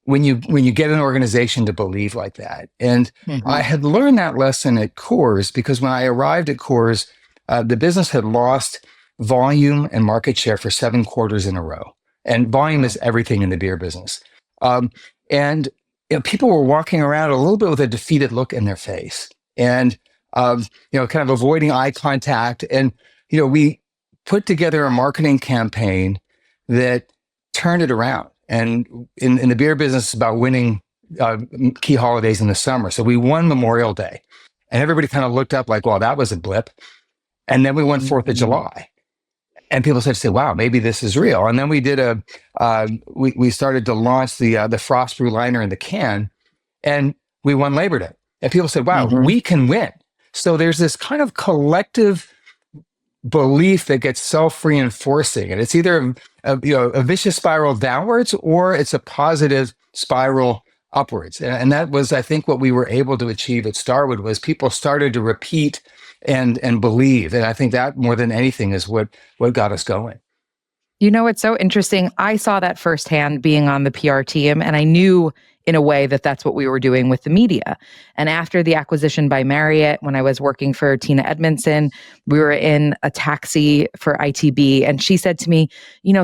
when you get an organization to believe like that. And I had learned that lesson at Coors because when I arrived at Coors, the business had lost volume and market share for 7 quarters in a row. And volume is everything in the beer business. And people were walking around a little bit with a defeated look in their face and, kind of avoiding eye contact. And, we put together a marketing campaign that turned it around. And in the beer business, it's about winning key holidays in the summer. So we won Memorial Day and everybody kind of looked up like, well, that was a blip. And then we won 4th of July. And people started to say, wow, maybe this is real. And then we did we started to launch the Frost Brew liner in the can, and we won Labor Day. And people said, wow, we can win. So there's this kind of collective belief that gets self-reinforcing. And it's either a vicious spiral downwards or it's a positive spiral upwards. And that was, I think, what we were able to achieve at Starwood was people started to repeat and believe. And I think that more than anything is what got us going. It's so interesting. I saw that firsthand being on the PR team, and I knew in a way that that's what we were doing with the media. And after the acquisition by Marriott, when I was working for Tina Edmondson, we were in a taxi for ITB, and she said to me,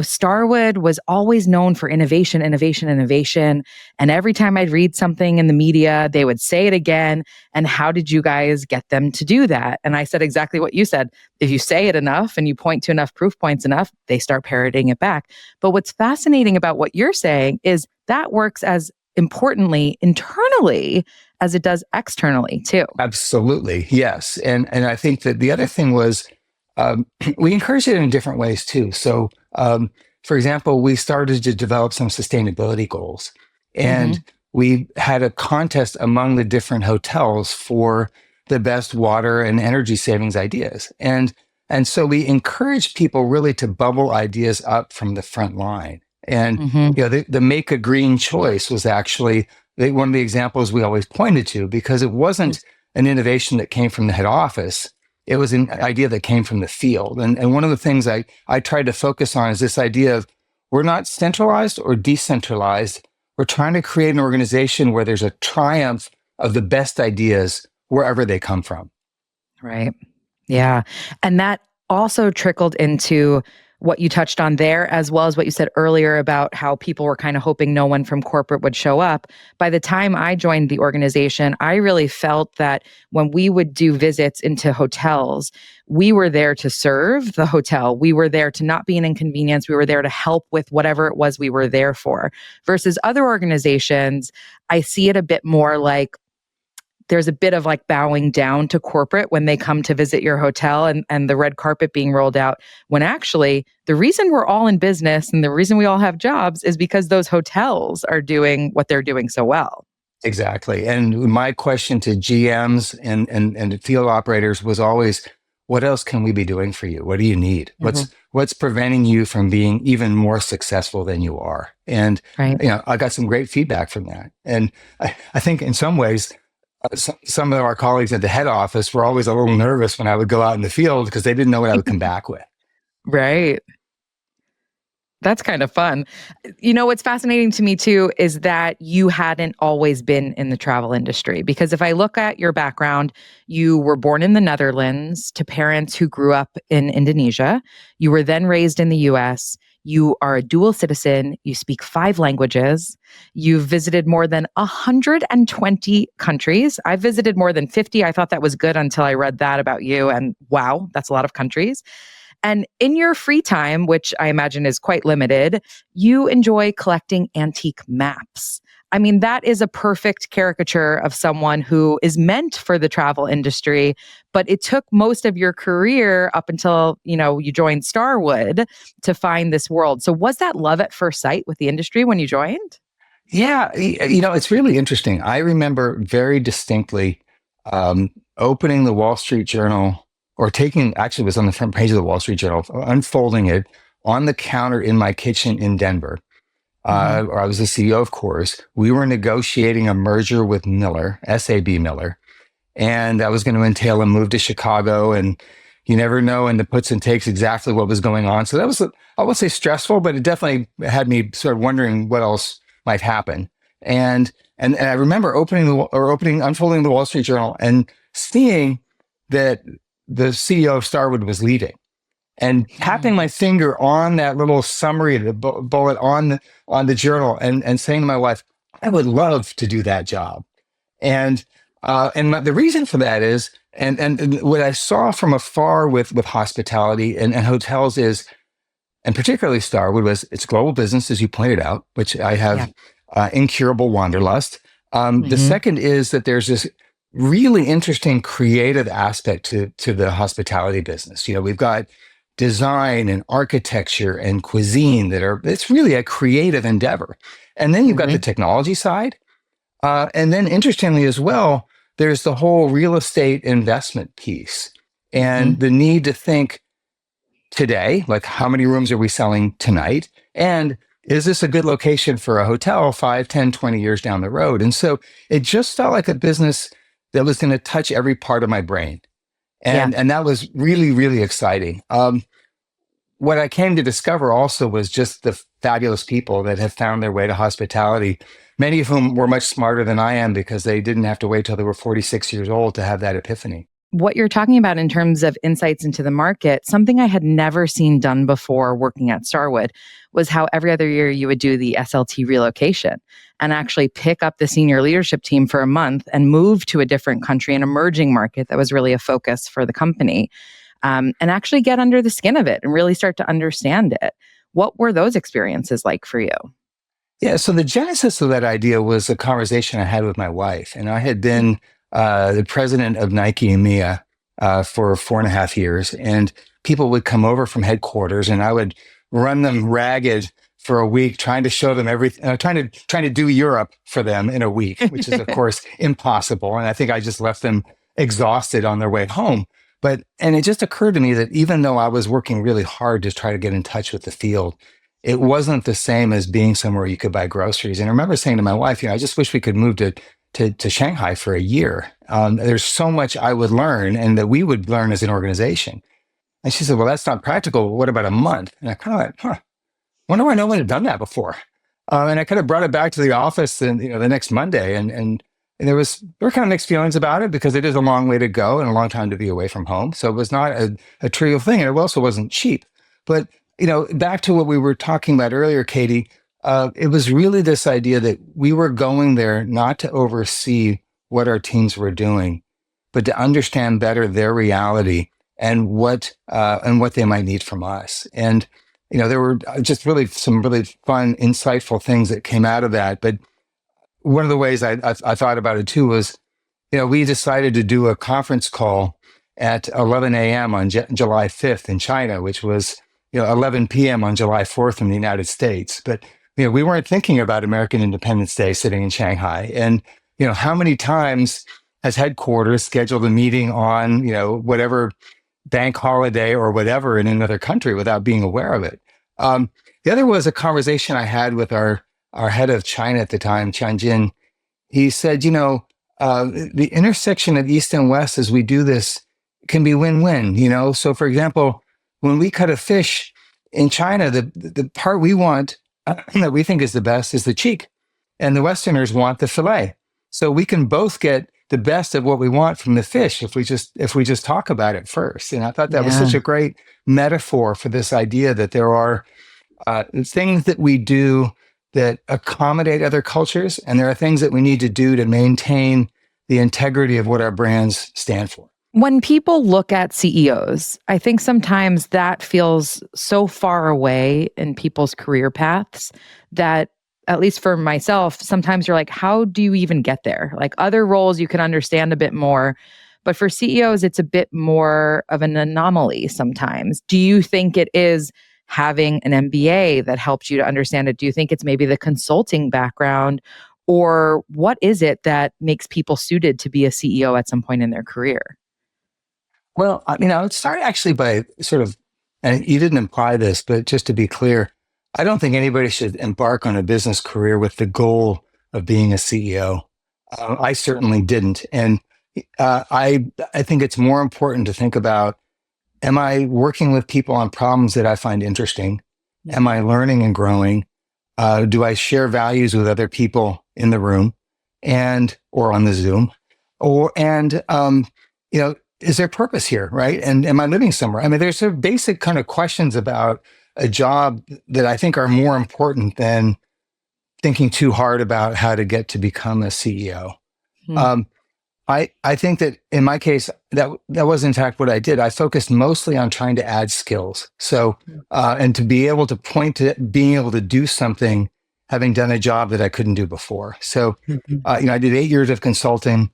Starwood was always known for innovation. And every time I'd read something in the media, they would say it again. And how did you guys get them to do that? And I said exactly what you said. If you say it enough and you point to enough proof points enough, they start parroting it back. But what's fascinating about what you're saying is that works as importantly internally as it does externally too. Absolutely. Yes. And I think that the other thing was we encouraged it in different ways too. So for example, we started to develop some sustainability goals and we had a contest among the different hotels for the best water and energy savings ideas. And so we encouraged people really to bubble ideas up from the front line. And the make a green choice was actually one of the examples we always pointed to because it wasn't an innovation that came from the head office. It was an idea that came from the field. And one of the things I tried to focus on is this idea of we're not centralized or decentralized. We're trying to create an organization where there's a triumph of the best ideas wherever they come from. Right. Yeah. And that also trickled into what you touched on there, as well as what you said earlier about how people were kind of hoping no one from corporate would show up. By the time I joined the organization, I really felt that when we would do visits into hotels, we were there to serve the hotel. We were there to not be an inconvenience. We were there to help with whatever it was we were there for. Versus other organizations, I see it a bit more like there's a bit of like bowing down to corporate when they come to visit your hotel and the red carpet being rolled out, when actually the reason we're all in business and the reason we all have jobs is because those hotels are doing what they're doing so well. Exactly. And my question to GMs and field operators was always, what else can we be doing for you? What do you need? What's preventing you from being even more successful than you are? And I got some great feedback from that. And I think in some ways, some of our colleagues at the head office were always a little nervous when I would go out in the field because they didn't know what I would come back with. Right. That's kind of fun. What's fascinating to me too is that you hadn't always been in the travel industry. Because if I look at your background, you were born in the Netherlands to parents who grew up in Indonesia. You were then raised in the US. You are a dual citizen. You speak 5 languages. You've visited more than 120 countries. I visited more than 50. I thought that was good until I read that about you. And wow, that's a lot of countries. And in your free time, which I imagine is quite limited, you enjoy collecting antique maps. I mean, that is a perfect caricature of someone who is meant for the travel industry, but it took most of your career up until, you joined Starwood to find this world. So was that love at first sight with the industry when you joined? Yeah, it's really interesting. I remember very distinctly opening the Wall Street Journal, or actually it was on the front page of the Wall Street Journal, unfolding it on the counter in my kitchen in Denver. Or I was the CEO, of course. We were negotiating a merger with Miller, SAB Miller, and that was going to entail a move to Chicago. And you never know in the puts and takes exactly what was going on. So that was, I won't say stressful, but it definitely had me sort of wondering what else might happen. And I remember unfolding the Wall Street Journal and seeing that the CEO of Starwood was leaving, and tapping my finger on that little summary, the bullet on the journal, and saying to my wife, I would love to do that job. And the reason for that is, and what I saw from afar with hospitality and hotels is, and particularly Starwood, was it's global business, as you pointed out, which I have incurable wanderlust. The second is that there's this really interesting creative aspect to the hospitality business. We've got design and architecture and cuisine it's really a creative endeavor. And then you've got the technology side. And then interestingly as well, there's the whole real estate investment piece and the need to think today, like how many rooms are we selling tonight? And is this a good location for a hotel 5, 10, 20 years down the road? And so it just felt like a business that was going to touch every part of my brain. And that was really, really exciting. What I came to discover also was just the fabulous people that have found their way to hospitality, many of whom were much smarter than I am because they didn't have to wait till they were 46 years old to have that epiphany. What you're talking about in terms of insights into the market, something I had never seen done before working at Starwood was how every other year you would do the SLT relocation and actually pick up the senior leadership team for a month and move to a different country, an emerging market that was really a focus for the company, and actually get under the skin of it and really start to understand it. What were those experiences like for you? Yeah, so the genesis of that idea was a conversation I had with my wife, and I had been the president of Nike EMEA for 4.5 years, and people would come over from headquarters, and I would run them ragged for a week, trying to show them everything, trying to do Europe for them in a week, which is of course impossible. And I think I just left them exhausted on their way home. And it just occurred to me that even though I was working really hard to try to get in touch with the field, it wasn't the same as being somewhere you could buy groceries. And I remember saying to my wife, I just wish we could move to Shanghai for a year. There's so much I would learn and that we would learn as an organization. And she said, well, that's not practical. What about a month? And I kind of went, wonder why no one had done that before. And I kind of brought it back to the office and the next Monday. And there were kind of mixed feelings about it because it is a long way to go and a long time to be away from home. So it was not a trivial thing. And it also wasn't cheap. But, back to what we were talking about earlier, Katie, it was really this idea that we were going there not to oversee what our teams were doing, but to understand better their reality and what they might need from us. And, there were just really some really fun, insightful things that came out of that. But one of the ways I thought about it too was, we decided to do a conference call at 11 a.m. on July 5th in China, which was, 11 p.m. on July 4th in the United States. But, we weren't thinking about American Independence Day sitting in Shanghai. And, how many times has headquarters scheduled a meeting on, whatever bank holiday or whatever in another country without being aware of it? The other was a conversation I had with our head of China at the time, Tianjin. He said, the intersection of East and West as we do this can be win-win, So for example, when we cut a fish in China, the part we want that we think is the best is the cheek, and the Westerners want the fillet. So we can both get the best of what we want from the fish if we just talk about it first. And I thought that was such a great metaphor for this idea that there are things that we do that accommodate other cultures, and there are things that we need to do to maintain the integrity of what our brands stand for. When people look at CEOs, I think sometimes that feels so far away in people's career paths that, at least for myself, sometimes you're like, how do you even get there? Like other roles you can understand a bit more, but for CEOs, it's a bit more of an anomaly sometimes. Do you think it is having an MBA that helped you to understand it? Do you think it's maybe the consulting background? Or what is it that makes people suited to be a CEO at some point in their career? Well, I would start actually by sort of, and you didn't imply this, but just to be clear, I don't think anybody should embark on a business career with the goal of being a CEO. I certainly didn't. And I think it's more important to think about, am I working with people on problems that I find interesting? Am I learning and growing? Do I share values with other people in the room or on the Zoom? Is there purpose here, right? And am I living somewhere? I mean, there's sort of basic kind of questions about a job that I think are more important than thinking too hard about how to get to become a CEO. I think that in my case, that was in fact what I did. I focused mostly on trying to add skills. So, and to be able to point to being able to do something, having done a job that I couldn't do before. So, I did 8 years of consulting.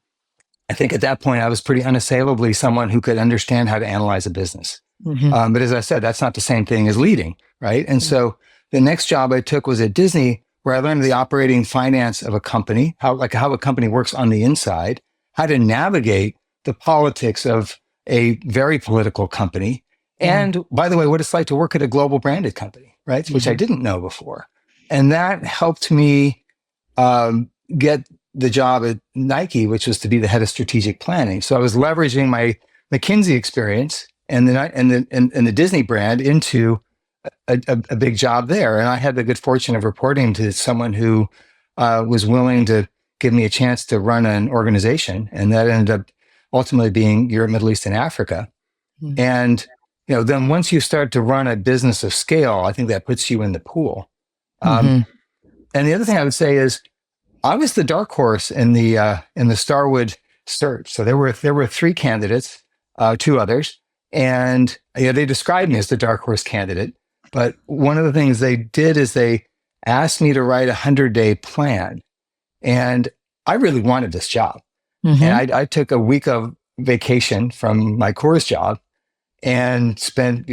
I think at that point, I was pretty unassailably someone who could understand how to analyze a business. But as I said, that's not the same thing as leading, right? And so the next job I took was at Disney, where I learned the operating finance of a company, how a company works on the inside, how to navigate the politics of a very political company. And by the way, what it's like to work at a global branded company, right? Which I didn't know before. And that helped me get the job at Nike, which was to be the head of strategic planning. So I was leveraging my McKinsey experience and the Disney brand into a big job there. And I had the good fortune of reporting to someone who was willing to give me a chance to run an organization. And that ended up ultimately being Europe, Middle East, and Africa. And, then once you start to run a business of scale, I think that puts you in the pool. And the other thing I would say is, I was the dark horse in the Starwood search. So there were 3 candidates, 2 others, and they described me as the dark horse candidate. But one of the things they did is they asked me to write a 100-day plan, and I really wanted this job. And I took a week of vacation from my Coors job and spent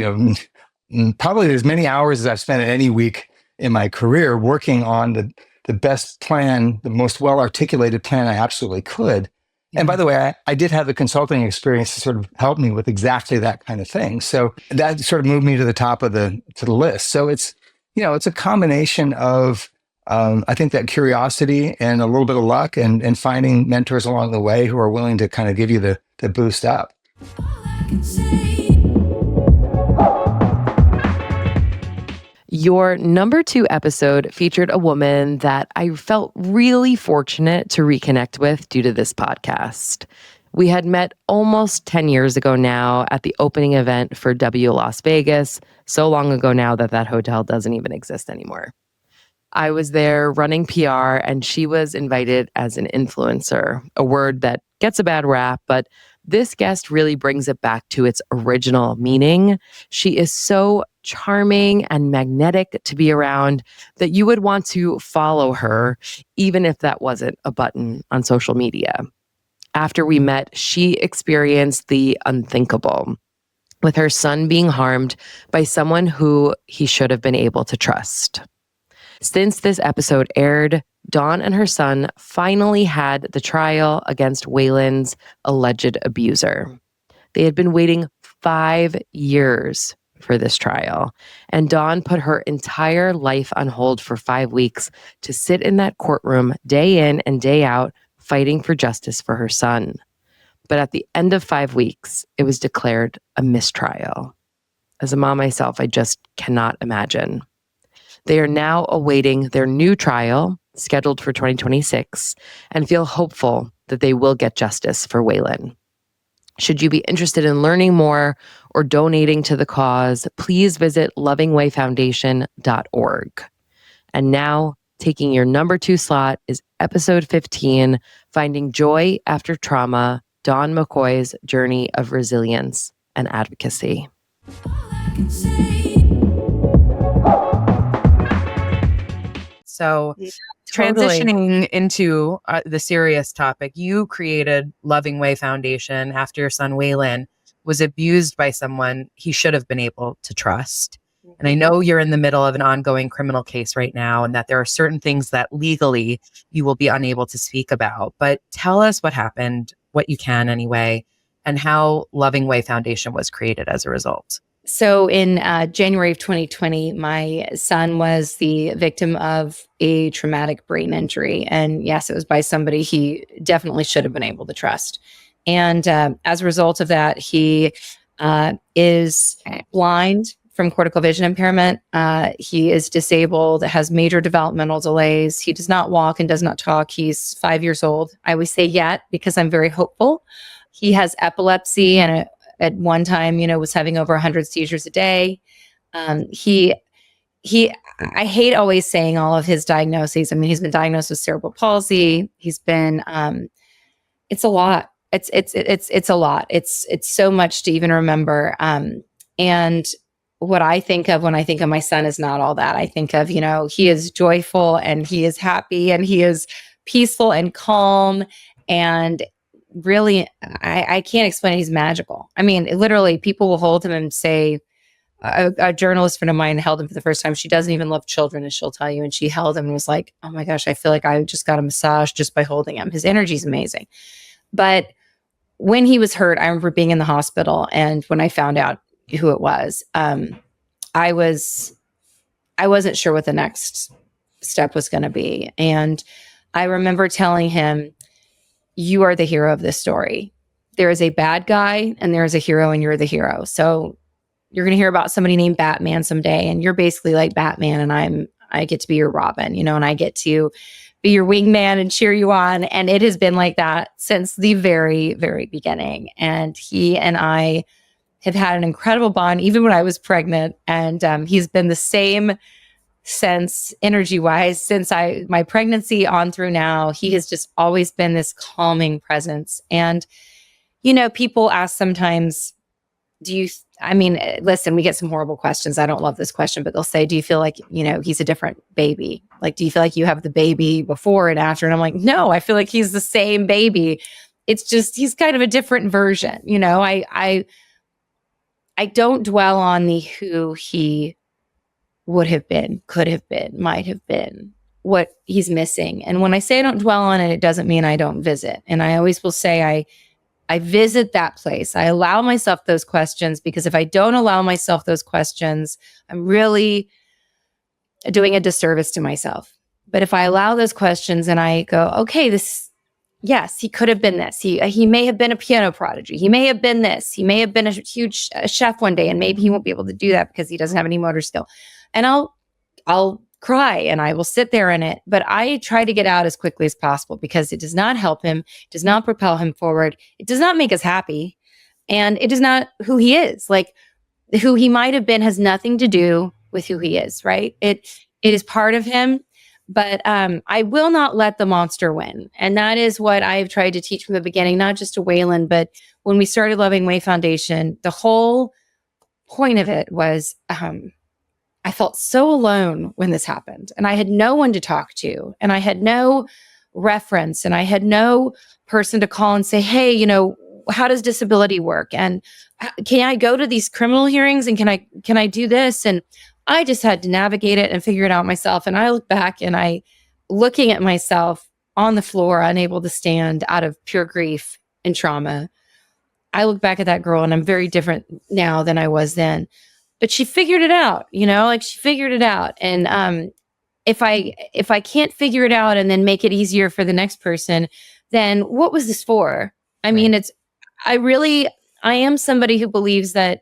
probably as many hours as I've spent in any week in my career working on the best plan, the most well-articulated plan I absolutely could. And by the way, I did have the consulting experience to sort of help me with exactly that kind of thing. So that sort of moved me to the top of the list. So it's a combination of, I think, that curiosity and a little bit of luck and finding mentors along the way who are willing to kind of give you the boost up. Your number 2 episode featured a woman that I felt really fortunate to reconnect with due to this podcast. We had met almost 10 years ago now at the opening event for W Las Vegas, so long ago now that hotel doesn't even exist anymore. I was there running PR, and she was invited as an influencer, a word that gets a bad rap, but this guest really brings it back to its original meaning. She is so charming and magnetic to be around that you would want to follow her, even if that wasn't a button on social media. After we met, she experienced the unthinkable, with her son being harmed by someone who he should have been able to trust. Since this episode aired, Dawn and her son finally had the trial against Waylon's alleged abuser. They had been waiting 5 years for this trial, and Dawn put her entire life on hold for 5 weeks to sit in that courtroom day in and day out, fighting for justice for her son. But at the end of 5 weeks, it was declared a mistrial. As a mom myself, I just cannot imagine. They are now awaiting their new trial, scheduled for 2026, and feel hopeful that they will get justice for Waylon. Should you be interested in learning more or donating to the cause, please visit lovingwayfoundation.org. And now, taking your number 2 slot is episode 15, Finding Joy After Trauma, Dawn McCoy's Journey of Resilience and Advocacy. So, Totally. transitioning into the serious topic, you created Loving Way Foundation after your son Waylon was abused by someone he should have been able to trust. And I know you're in the middle of an ongoing criminal case right now, and that there are certain things that legally you will be unable to speak about. But tell us what happened, what you can anyway, and how Loving Way Foundation was created as a result. So in January of 2020, my son was the victim of a traumatic brain injury. And yes, it was by somebody he definitely should have been able to trust. And as a result of that, he is blind from cortical vision impairment. He is disabled, has major developmental delays. He does not walk and does not talk. He's 5 years old. I always say yet because I'm very hopeful. He has epilepsy and at one time, was having over 100 seizures a day. I hate always saying all of his diagnoses. I mean, he's been diagnosed with cerebral palsy. He's been, it's a lot. It's a lot. It's so much to even remember. And what I think of when I think of my son is not all that. I think of, he is joyful and he is happy and he is peaceful and calm and really, I can't explain it. He's magical. I mean, literally, people will hold him and say, a journalist friend of mine held him for the first time. She doesn't even love children, as she'll tell you. And she held him and was like, oh my gosh, I feel like I just got a massage just by holding him. His energy is amazing. But when he was hurt, I remember being in the hospital. And when I found out who it was, I wasn't sure what the next step was going to be. And I remember telling him, you are the hero of this story. There is a bad guy and there is a hero and you're the hero. So you're going to hear about somebody named Batman someday. And you're basically like Batman and I get to be your Robin, and I get to be your wingman and cheer you on. And it has been like that since the very, very beginning. And he and I have had an incredible bond, even when I was pregnant. And he's been the same since energy-wise, since my pregnancy on through now. He has just always been this calming presence. And, people ask sometimes, listen, we get some horrible questions. I don't love this question, but they'll say, do you feel like, he's a different baby? Like, do you feel like you have the baby before and after? And I'm like, no, I feel like he's the same baby. It's just, he's kind of a different version. I don't dwell on the who he would have been, could have been, might have been, what he's missing. And when I say I don't dwell on it, it doesn't mean I don't visit. And I always will say I visit that place. I allow myself those questions, because if I don't allow myself those questions, I'm really doing a disservice to myself. But if I allow those questions and I go, okay, yes, he could have been this. He may have been a piano prodigy. He may have been this. He may have been a huge chef one day, and maybe he won't be able to do that because he doesn't have any motor skill. And I'll cry and I will sit there in it, but I try to get out as quickly as possible because it does not help him, does not propel him forward. It does not make us happy. And it is not who he is. Like, who he might have been has nothing to do with who he is, right? It is part of him, but I will not let the monster win. And that is what I've tried to teach from the beginning, not just to Waylon, but when we started Loving Way Foundation, the whole point of it was, I felt so alone when this happened, and I had no one to talk to, and I had no reference, and I had no person to call and say, hey, how does disability work? And can I go to these criminal hearings? And can I do this? And I just had to navigate it and figure it out myself. And I look back and looking at myself on the floor, unable to stand out of pure grief and trauma. I look back at that girl and I'm very different now than I was then. But she figured it out, she figured it out. And if I can't figure it out and then make it easier for the next person, then what was this for? I mean, I am somebody who believes that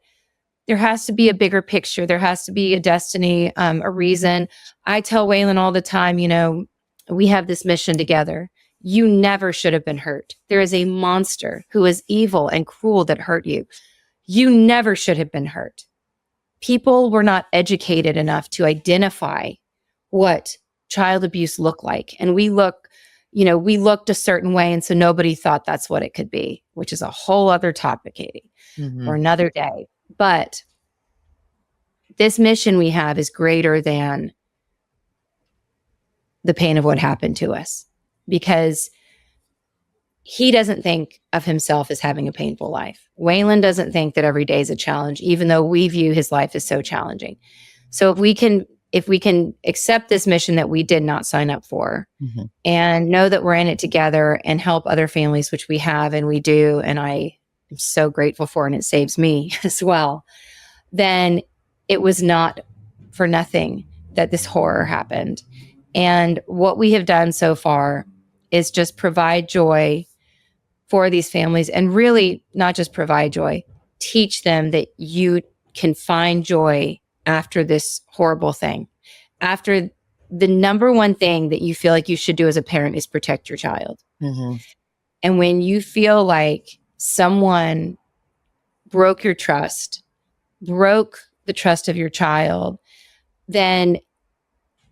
There has to be a bigger picture. There has to be a destiny, a reason. I tell Waylon all the time, we have this mission together. You never should have been hurt. There is a monster who is evil and cruel that hurt you. You never should have been hurt. People were not educated enough to identify what child abuse looked like. And we looked a certain way. And so nobody thought that's what it could be, which is a whole other topic, Katie, for another day. But this mission we have is greater than the pain of what happened to us, because he doesn't think of himself as having a painful life. Waylon doesn't think that every day is a challenge, even though we view his life as so challenging. So if we can accept this mission that we did not sign up for, and know that we're in it together and help other families, which we have and we do, and I am so grateful for, and it saves me as well, then it was not for nothing that this horror happened. And what we have done so far is just provide joy for these families, and really not just provide joy, teach them that you can find joy after this horrible thing. After the number one thing that you feel like you should do as a parent is protect your child. And when you feel like someone broke your trust, broke the trust of your child, then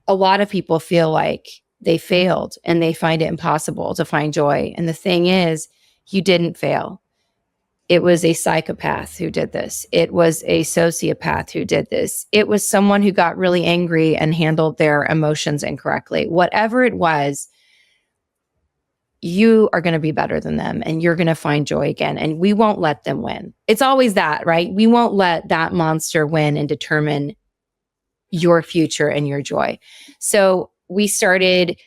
a lot of people feel like they failed and they find it impossible to find joy. And the thing is, you didn't fail. It was a psychopath who did this. It was a sociopath who did this. It was someone who got really angry and handled their emotions incorrectly. Whatever it was, you are going to be better than them, and you're going to find joy again. And we won't let them win. It's always that, right? We won't let that monster win and determine your future and your joy. So we started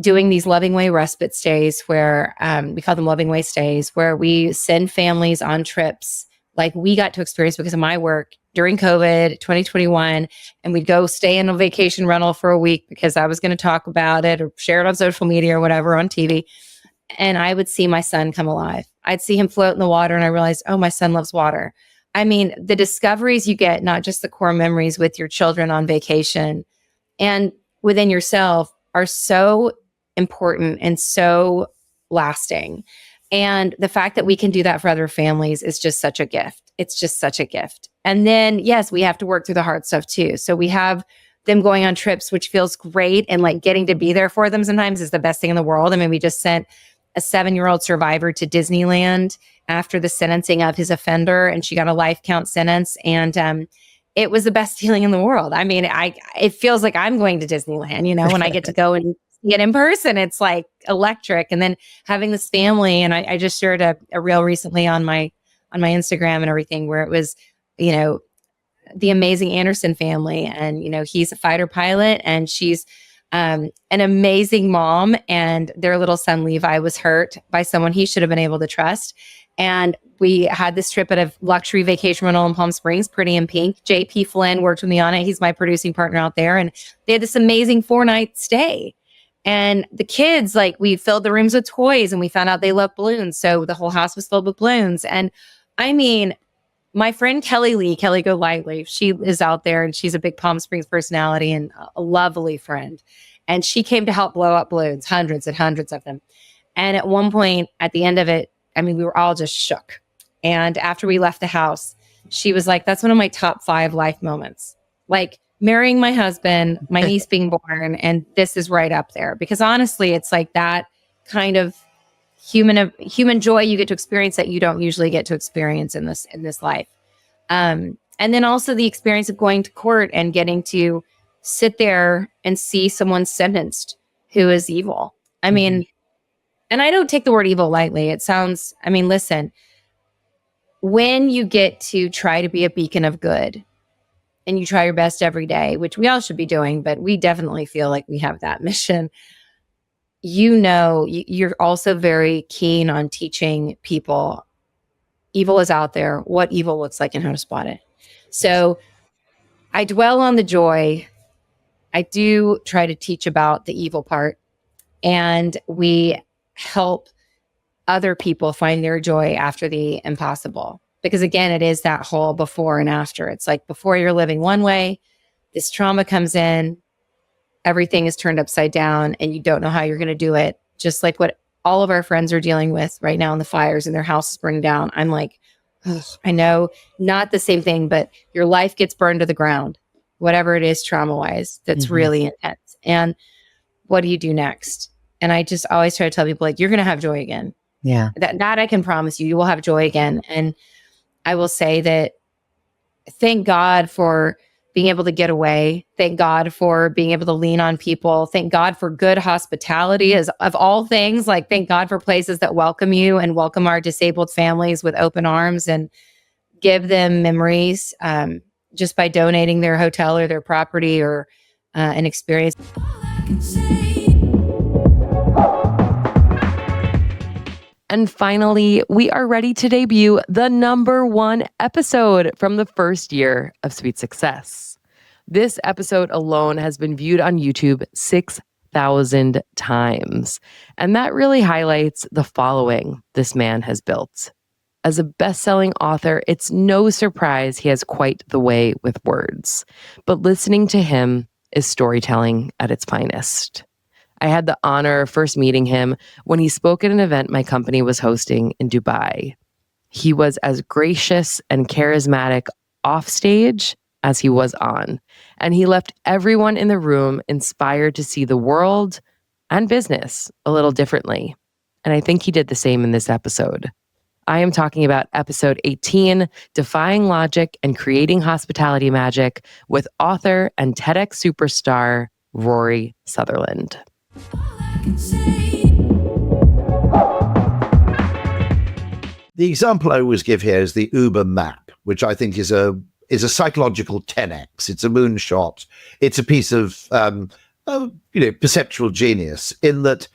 doing these Loving Way respite stays where we call them Loving Way stays, where we send families on trips like we got to experience because of my work during COVID 2021. And we'd go stay in a vacation rental for a week because I was going to talk about it or share it on social media or whatever on TV. And I would see my son come alive. I'd see him float in the water, and I realized, oh, my son loves water. I mean, the discoveries you get, not just the core memories with your children on vacation and within yourself, are so important and so lasting. And the fact that we can do that for other families is just such a gift. It's just such a gift. And then, yes, we have to work through the hard stuff too. So we have them going on trips, which feels great. And like getting to be there for them sometimes is the best thing in the world. I mean, we just sent a 7-year-old survivor to Disneyland after the sentencing of his offender, and she got a life count sentence. And it was the best feeling in the world. I mean, it feels like I'm going to Disneyland, when I get to go and see it in person. It's like electric. And then having this family, and I just shared a reel recently on my Instagram and everything, where it was, the amazing Anderson family. And, he's a fighter pilot, and she's an amazing mom. And their little son, Levi, was hurt by someone he should have been able to trust. And we had this trip at a luxury vacation rental in Palm Springs, Pretty in Pink. JP Flynn worked with me on it. He's my producing partner out there. And they had this amazing 4-night stay. And the kids, we filled the rooms with toys, and we found out they love balloons. So the whole house was filled with balloons. And I mean, my friend Kelly Go Lightly, she is out there, and she's a big Palm Springs personality and a lovely friend. And she came to help blow up balloons, hundreds and hundreds of them. And at one point, at the end of it, I mean, we were all just shook. And after we left the house, she was like, that's one of my top 5 life moments. Like marrying my husband, my niece being born, and this is right up there. Because honestly, it's like that kind of human joy you get to experience that you don't usually get to experience in this life. And then also the experience of going to court and getting to sit there and see someone sentenced who is evil. I mean, and I don't take the word evil lightly. It sounds, listen, when you get to try to be a beacon of good and you try your best every day, which we all should be doing, but we definitely feel like we have that mission. You're also very keen on teaching people evil is out there, what evil looks like, and how to spot it. So I dwell on the joy. I do try to teach about the evil part, and we help other people find their joy after the impossible. Because again, it is that whole before and after. It's like before you're living one way, this trauma comes in, everything is turned upside down, and you don't know how you're going to do it. Just like what all of our friends are dealing with right now in the fires and their houses burned down. I'm like, ugh, I know, not the same thing, but your life gets burned to the ground, whatever it is trauma wise, that's really intense. And what do you do next? And I just always try to tell people, like, you're going to have joy again. Yeah. That I can promise you, you will have joy again. And I will say that thank God for being able to get away. Thank God for being able to lean on people. Thank God for good hospitality as of all things. Like, thank God for places that welcome you and welcome our disabled families with open arms and give them memories just by donating their hotel or their property or an experience. And finally, we are ready to debut the #1 episode from the first year of Sweet Success. This episode alone has been viewed on YouTube 6,000 times. And that really highlights the following this man has built. As a best-selling author, it's no surprise he has quite the way with words. But listening to him is storytelling at its finest. I had the honor of first meeting him when he spoke at an event my company was hosting in Dubai. He was as gracious and charismatic off stage as he was on, and he left everyone in the room inspired to see the world and business a little differently. And I think he did the same in this episode. I am talking about episode 18, Defying Logic and Creating Hospitality Magic, with author and TEDx superstar Rory Sutherland. The example I always give here is the Uber map, which I think is a psychological 10x. It's a moonshot. It's a piece of perceptual genius in that,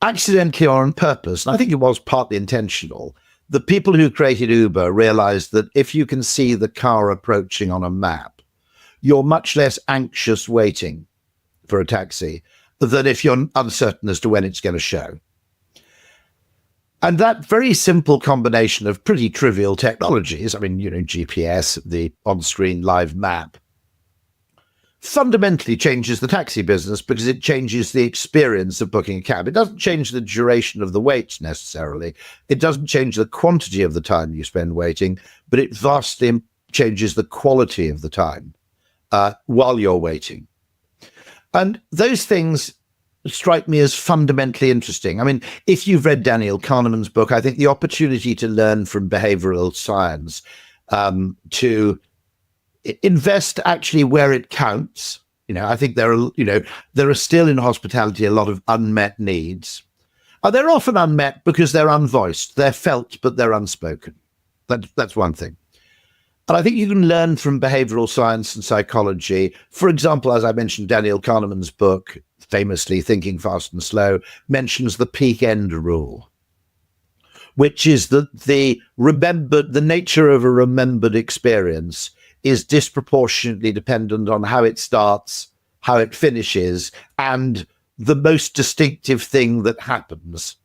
accidentally or on purpose, and I think it was partly intentional, the people who created Uber realized that if you can see the car approaching on a map, you're much less anxious waiting for a taxi than if you're uncertain as to when it's going to show. And that very simple combination of pretty trivial technologies, I mean, GPS, the on-screen live map, fundamentally changes the taxi business because it changes the experience of booking a cab. It doesn't change the duration of the wait necessarily. It doesn't change the quantity of the time you spend waiting, but it vastly changes the quality of the time while you're waiting. And those things strike me as fundamentally interesting. I mean, if you've read Daniel Kahneman's book, I think the opportunity to learn from behavioral science, to invest actually where it counts. I think there are still in hospitality a lot of unmet needs. They're often unmet because they're unvoiced. They're felt, but they're unspoken. That's one thing. And I think you can learn from behavioral science and psychology. For example, as I mentioned, Daniel Kahneman's book, famously Thinking Fast and Slow, mentions the peak end rule, which is that the nature of a remembered experience is disproportionately dependent on how it starts, how it finishes, and the most distinctive thing that happens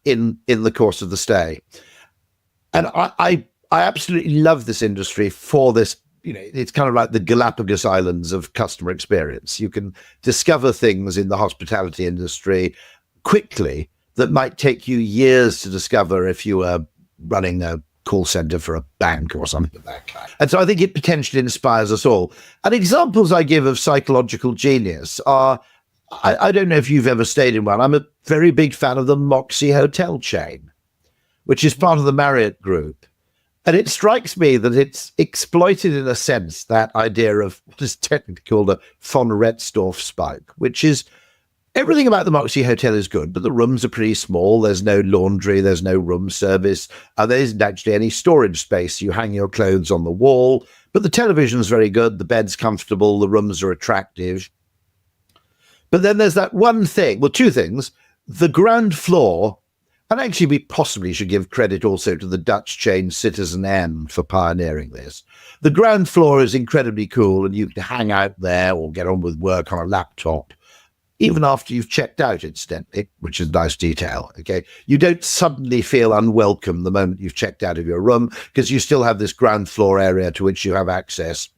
in the course of the stay. And I absolutely love this industry for this. It's kind of like the Galapagos Islands of customer experience. You can discover things in the hospitality industry quickly that might take you years to discover if you were running a call center for a bank or something of that kind. And so I think it potentially inspires us all. And examples I give of psychological genius are, I don't know if you've ever stayed in one. I'm a very big fan of the Moxie hotel chain, which is part of the Marriott Group. And it strikes me that it's exploited, in a sense, that idea of what is technically called a von Retzdorf spike, which is everything about the Moxie Hotel is good, but the rooms are pretty small. There's no laundry. There's no room service. There isn't actually any storage space. You hang your clothes on the wall, but the television's very good. The bed's comfortable. The rooms are attractive. But then there's that one thing, well, two things. The ground floor. And actually, we possibly should give credit also to the Dutch chain Citizen N for pioneering this. The ground floor is incredibly cool, and you can hang out there or get on with work on a laptop. even after you've checked out, incidentally, which is a nice detail. Okay. You don't suddenly feel unwelcome the moment you've checked out of your room, because you still have this ground floor area to which you have access.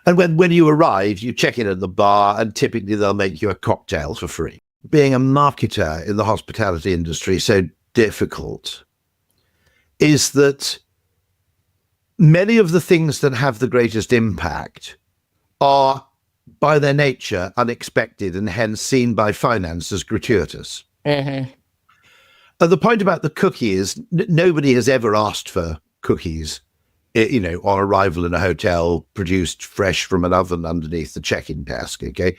And when you arrive, you check in at the bar, and typically they'll make you a cocktail for free. Being a marketer in the hospitality industry so difficult is that many of the things that have the greatest impact are, by their nature, unexpected and hence seen by finance as gratuitous. Mm-hmm. And the point about the cookie is nobody has ever asked for cookies, on arrival in a hotel, produced fresh from an oven underneath the check-in desk, okay?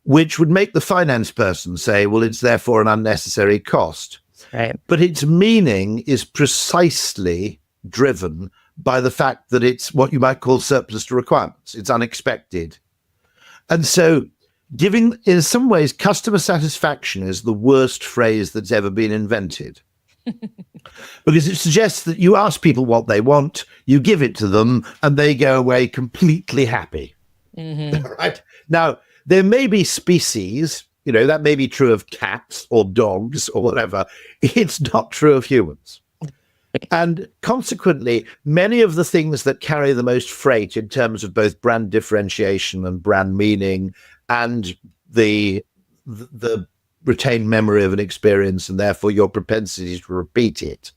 Which would make the finance person say, well, it's therefore an unnecessary cost. Right. But its meaning is precisely driven by the fact that it's what you might call surplus to requirements. It's unexpected. And so in some ways, customer satisfaction is the worst phrase that's ever been invented. Because it suggests that you ask people what they want, you give it to them, and they go away completely happy. Mm-hmm. Right? Now, there may be species, that may be true of cats or dogs or whatever. It's not true of humans. And consequently, many of the things that carry the most freight in terms of both brand differentiation and brand meaning and the retained memory of an experience, and therefore your propensity to repeat it,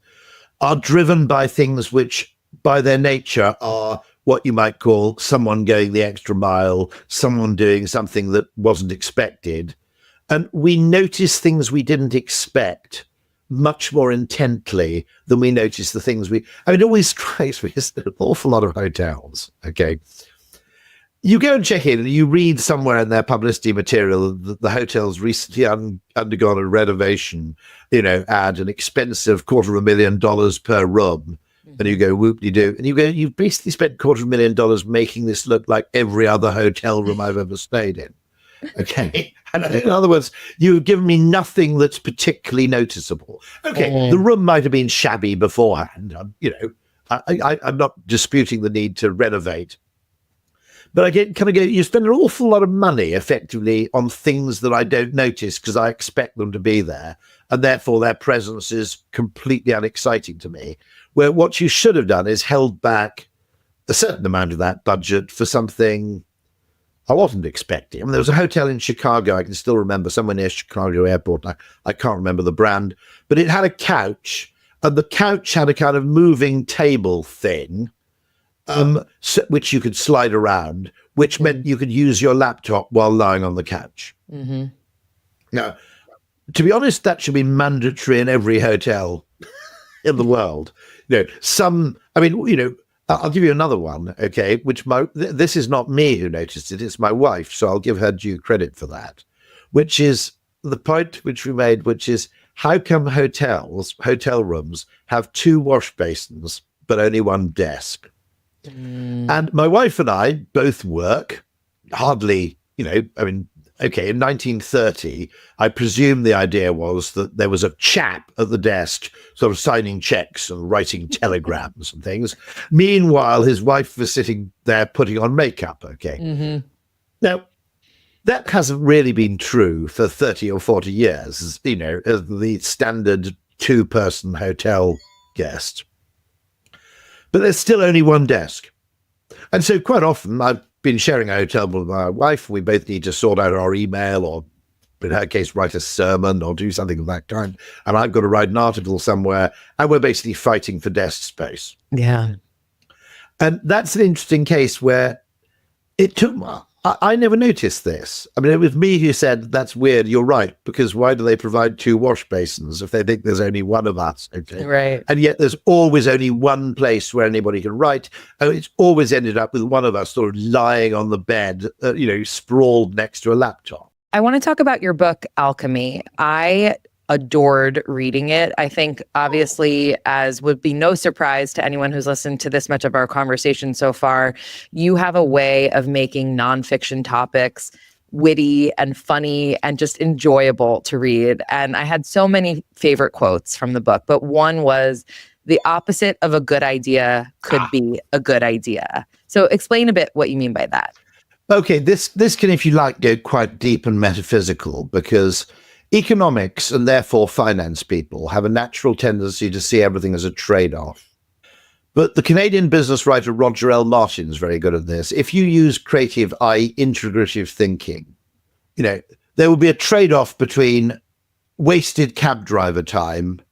are driven by things which by their nature are what you might call someone going the extra mile, someone doing something that wasn't expected. And we notice things we didn't expect much more intently than we notice the things it always strikes me, it's an awful lot of hotels, okay? You go and check in and you read somewhere in their publicity material that the hotel's recently undergone a renovation, at an expensive $250,000 per room. And you go, whoop-de-doo. And you go, you've basically spent $250,000 making this look like every other hotel room I've ever stayed in. Okay. And in other words, you've given me nothing that's particularly noticeable. Okay. The room might have been shabby beforehand. I'm not disputing the need to renovate. But I you spend an awful lot of money effectively on things that I don't notice because I expect them to be there. And therefore their presence is completely unexciting to me. Where what you should have done is held back a certain amount of that budget for something I wasn't expecting. There was a hotel in Chicago, I can still remember, somewhere near Chicago Airport. I can't remember the brand, but it had a couch, and the couch had a kind of moving table thing, which you could slide around, which meant you could use your laptop while lying on the couch. Mm-hmm. Now, to be honest, that should be mandatory in every hotel in the world. I'll give you another one, okay, which this is not me who noticed it, it's my wife, so I'll give her due credit for that, which is the point which we made, which is how come hotel rooms have 2 wash basins, but only 1 desk? And my wife and I both work hardly, okay, in 1930, I presume the idea was that there was a chap at the desk sort of signing checks and writing telegrams and things. Meanwhile, his wife was sitting there putting on makeup, okay? Mm-hmm. Now, that hasn't really been true for 30 or 40 years, as the standard 2-person hotel guest. But there's still only 1 desk. And so quite often I've been sharing a hotel with my wife. We both need to sort out our email or, in her case, write a sermon or do something of that kind. And I've got to write an article somewhere. And we're basically fighting for desk space. Yeah. And that's an interesting case where it took... I never noticed this. It was me who said, that's weird. You're right. Because why do they provide 2 wash basins if they think there's only 1 of us? Okay. Right. And yet there's always only 1 place where anybody can write. And it's always ended up with 1 of us sort of lying on the bed, sprawled next to a laptop. I want to talk about your book, Alchemy. I adored reading it. I think, obviously, as would be no surprise to anyone who's listened to this much of our conversation so far, you have a way of making nonfiction topics witty and funny and just enjoyable to read. And I had so many favorite quotes from the book, but one was, the opposite of a good idea could be a good idea. So explain a bit what you mean by that. Okay, this can, if you like, go quite deep and metaphysical, because economics and therefore finance people have a natural tendency to see everything as a trade-off. But the Canadian business writer Roger L. Martin is very good at this. If you use creative, i.e. integrative thinking, there will be a trade-off between wasted cab driver time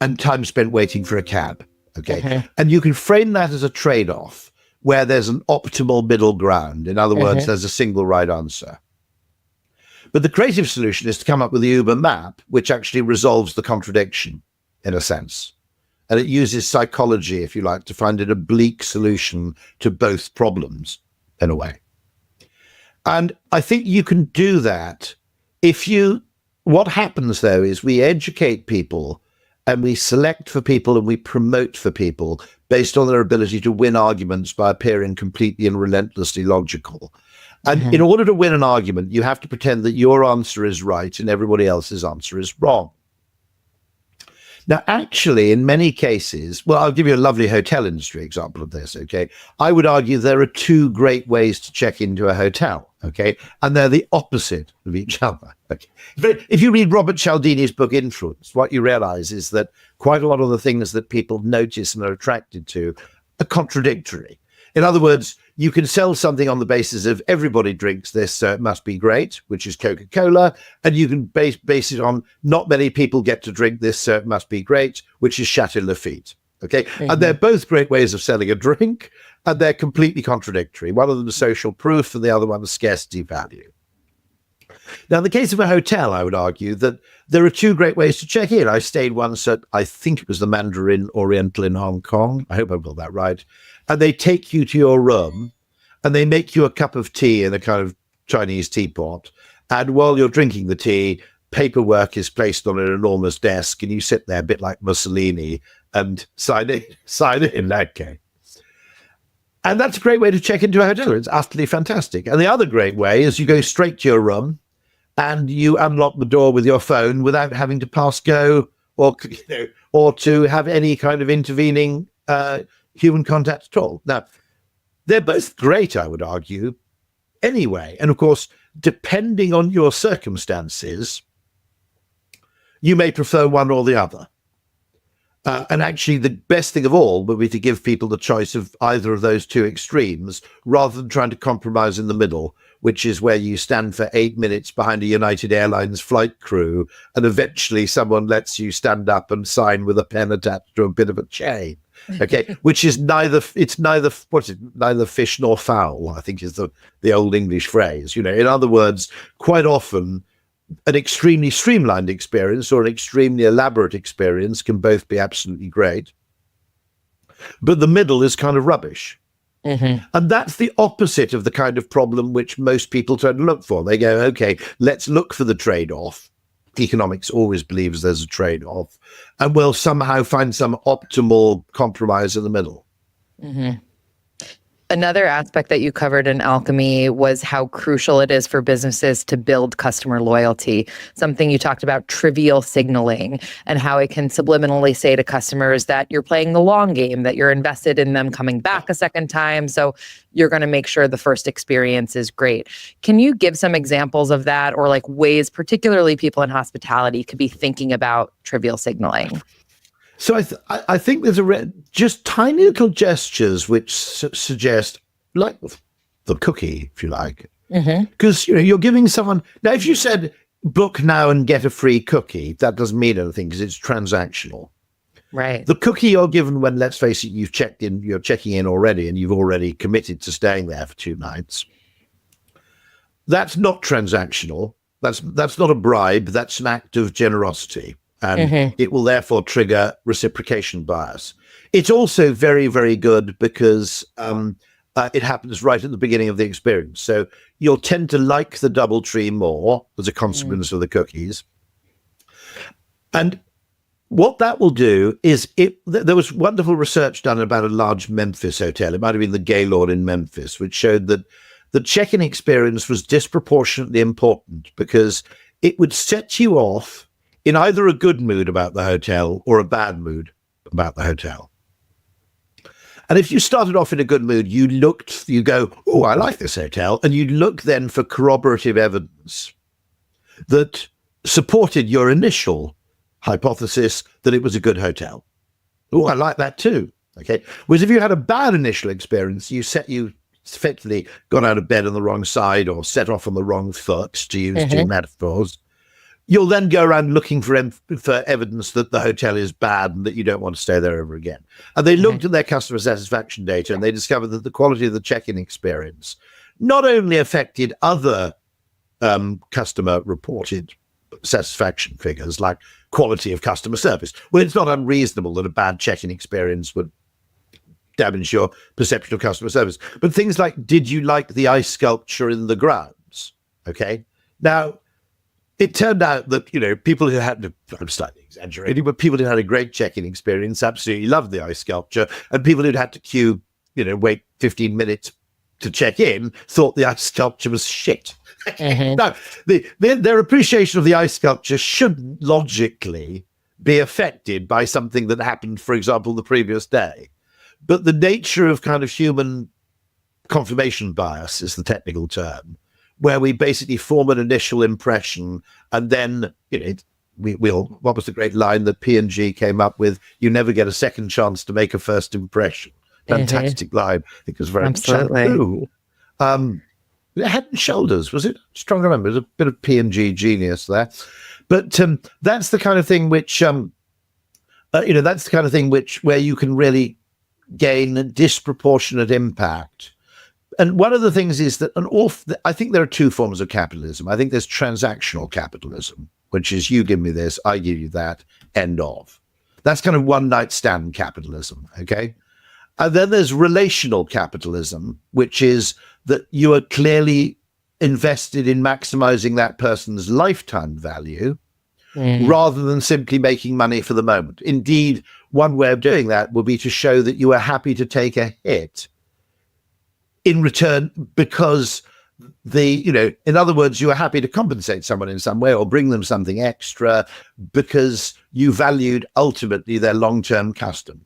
and time spent waiting for a cab. Okay. And you can frame that as a trade-off where there's an optimal middle ground. In other words, there's a single right answer. But the creative solution is to come up with the Uber map, which actually resolves the contradiction in a sense. And it uses psychology, if you like, to find an oblique solution to both problems in a way. And I think you can do that what happens though is we educate people and we select for people and we promote for people based on their ability to win arguments by appearing completely and relentlessly logical. And in order to win an argument, you have to pretend that your answer is right and everybody else's answer is wrong. Now, actually, in many cases, well, I'll give you a lovely hotel industry example of this, okay? I would argue there are two great ways to check into a hotel, okay? And they're the opposite of each other, okay? If you read Robert Cialdini's book, Influence, what you realize is that quite a lot of the things that people notice and are attracted to are contradictory. In other words, you can sell something on the basis of everybody drinks this, so it must be great, which is Coca-Cola, and you can base it on not many people get to drink this, so it must be great, which is Chateau Lafite. Okay, and they're both great ways of selling a drink, and they're completely contradictory. One of them is social proof, and the other one is scarcity value. Now, in the case of a hotel, I would argue that there are two great ways to check in. I stayed once at, I think it was the Mandarin Oriental in Hong Kong. I hope I got that right. And they take you to your room and they make you a cup of tea in a kind of Chinese teapot. And while you're drinking the tea, paperwork is placed on an enormous desk and you sit there a bit like Mussolini and sign in that case. And that's a great way to check into a hotel. It's utterly fantastic. And the other great way is you go straight to your room and you unlock the door with your phone without having to pass go or to have any kind of intervening human contact at all. Now, they're both great, I would argue, anyway. And of course, depending on your circumstances, you may prefer one or the other. And actually, the best thing of all would be to give people the choice of either of those two extremes rather than trying to compromise in the middle, which is where you stand for 8 minutes behind a United Airlines flight crew and eventually someone lets you stand up and sign with a pen attached to a bit of a chain. Okay, which is neither fish nor fowl, I think is the old English phrase. In other words, quite often an extremely streamlined experience or an extremely elaborate experience can both be absolutely great. But the middle is kind of rubbish. And that's the opposite of the kind of problem which most people try to look for. They go, okay, let's look for the trade-off. Economics always believes there's a trade-off, and we'll somehow find some optimal compromise in the middle. Another aspect that you covered in Alchemy was how crucial it is for businesses to build customer loyalty. Something you talked about, trivial signaling, and how it can subliminally say to customers that you're playing the long game, that you're invested in them coming back a second time. So you're going to make sure the first experience is great. Can you give some examples of that, or like ways, particularly people in hospitality, could be thinking about trivial signaling? So I think there's just tiny little gestures which suggest, like the cookie, if you like, because you're giving someone. Now, if you said book now and get a free cookie, that doesn't mean anything because it's transactional. Right. The cookie you're given when, let's face it, you're checking in already, and you've already committed to staying there for 2 nights. That's not transactional. That's not a bribe. That's an act of generosity. And it will therefore trigger reciprocation bias. It's also very, very good because it happens right at the beginning of the experience. So you'll tend to like the DoubleTree more as a consequence of the cookies. And what that will do is, there was wonderful research done about a large Memphis hotel. It might have been the Gaylord in Memphis, which showed that the check-in experience was disproportionately important because it would set you off in either a good mood about the hotel or a bad mood about the hotel. And if you started off in a good mood, you go, oh, I like this hotel. And you'd look then for corroborative evidence that supported your initial hypothesis that it was a good hotel. Oh, I like that too. Okay. Whereas if you had a bad initial experience, you effectively got out of bed on the wrong side or set off on the wrong foot, to use two metaphors, you'll then go around looking for evidence that the hotel is bad and that you don't want to stay there ever again. And they looked at their customer satisfaction data and they discovered that the quality of the check-in experience not only affected other customer reported satisfaction figures like quality of customer service. Well, it's not unreasonable that a bad check-in experience would damage your perception of customer service. But things like, did you like the ice sculpture in the grounds? Okay. Now, it turned out that, people who had, I'm slightly exaggerating, but people who had a great check-in experience absolutely loved the ice sculpture. And people who'd had to queue, wait 15 minutes to check in thought the ice sculpture was shit. Now, their appreciation of the ice sculpture should logically be affected by something that happened, for example, the previous day. But the nature of kind of human confirmation bias is the technical term, where we basically form an initial impression and then, what was the great line that P&G came up with? You never get a second chance to make a first impression. Fantastic line. I think it was very shampoo. Head and Shoulders, was it? Just trying to remember. There's a bit of P&G genius there. But that's the kind of thing which, that's the kind of thing where you can really gain a disproportionate impact. And one of the things is that I think there are two forms of capitalism. I think there's transactional capitalism, which is you give me this, I give you that, end of. That's kind of one night stand capitalism, okay? And then there's relational capitalism, which is that you are clearly invested in maximizing that person's lifetime value rather than simply making money for the moment. Indeed, one way of doing that would be to show that you are happy to take a hit in return because in other words, you are happy to compensate someone in some way or bring them something extra because you valued ultimately their long-term custom.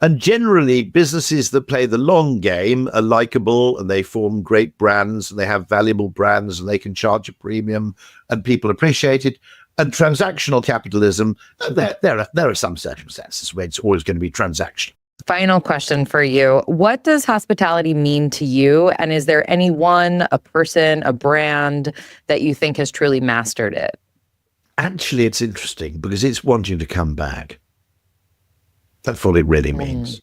And generally, businesses that play the long game are likable and they form great brands and they have valuable brands and they can charge a premium and people appreciate it. And transactional capitalism, there are some circumstances where it's always going to be transactional. Final question for you. What does hospitality mean to you? And is there anyone, a person, a brand that you think has truly mastered it? Actually, it's interesting because it's wanting to come back. That's what it really means.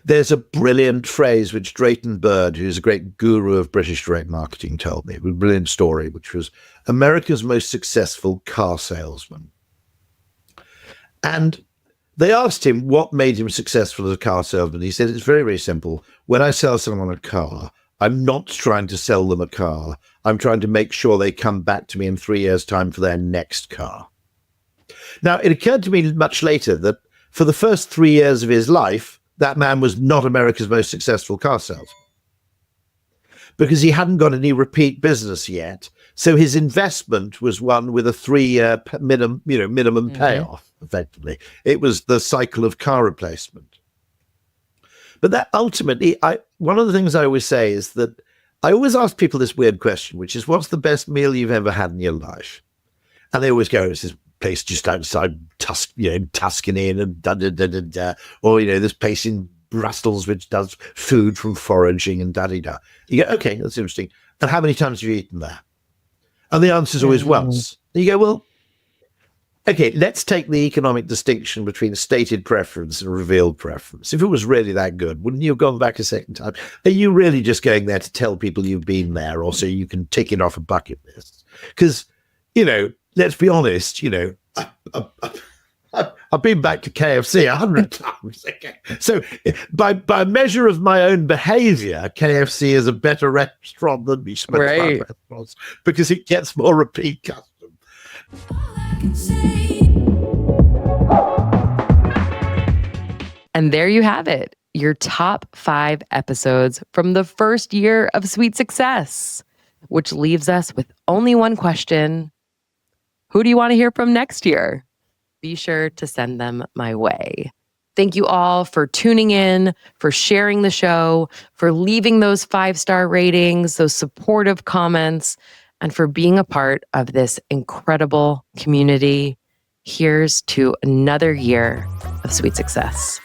There's a brilliant phrase which Drayton Bird, who's a great guru of British direct marketing, told me. It was a brilliant story, which was America's most successful car salesman. And they asked him what made him successful as a car salesman. He said, it's very, very simple. When I sell someone a car, I'm not trying to sell them a car. I'm trying to make sure they come back to me in 3 years' time for their next car. Now, it occurred to me much later that for the first 3 years of his life, that man was not America's most successful car salesman because he hadn't got any repeat business yet. So his investment was one with a 3-year minimum payoff, effectively. It was the cycle of car replacement. But that ultimately, one of the things I always say is that I always ask people this weird question, which is, what's the best meal you've ever had in your life? And they always go, it's this place just outside Tuscany and or this place in Brussels which does food from foraging and da-da-da. You go, okay, that's interesting. And how many times have you eaten there? And the answer is always once. And you go, well, okay, let's take the economic distinction between stated preference and revealed preference. If it was really that good, wouldn't you have gone back a second time? Are you really just going there to tell people you've been there or so you can tick it off a bucket list? Because, let's be honest, I've been back to KFC 100 times. Okay. So by measure of my own behavior, KFC is a better restaurant than me Right. restaurants because it gets more repeat custom. And there you have it, your top 5 episodes from the first year of Sweet Success, which leaves us with only one question. Who do you want to hear from next year? Be sure to send them my way. Thank you all for tuning in, for sharing the show, for leaving those 5-star ratings, those supportive comments, and for being a part of this incredible community. Here's to another year of sweet success.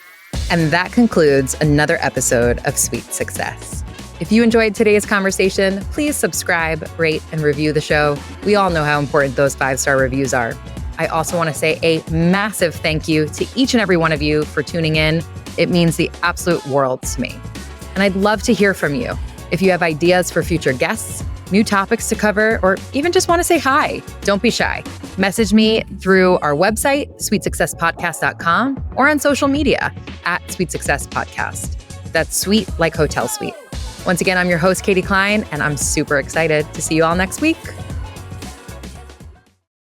And that concludes another episode of Sweet Success. If you enjoyed today's conversation, please subscribe, rate, and review the show. We all know how important those 5-star reviews are. I also want to say a massive thank you to each and every one of you for tuning in. It means the absolute world to me. And I'd love to hear from you. If you have ideas for future guests, new topics to cover, or even just want to say hi, don't be shy. Message me through our website, sweetsuccesspodcast.com, or on social media at Sweet Success Podcast. That's sweet like hotel suite. Once again, I'm your host, Katie Cline, and I'm super excited to see you all next week.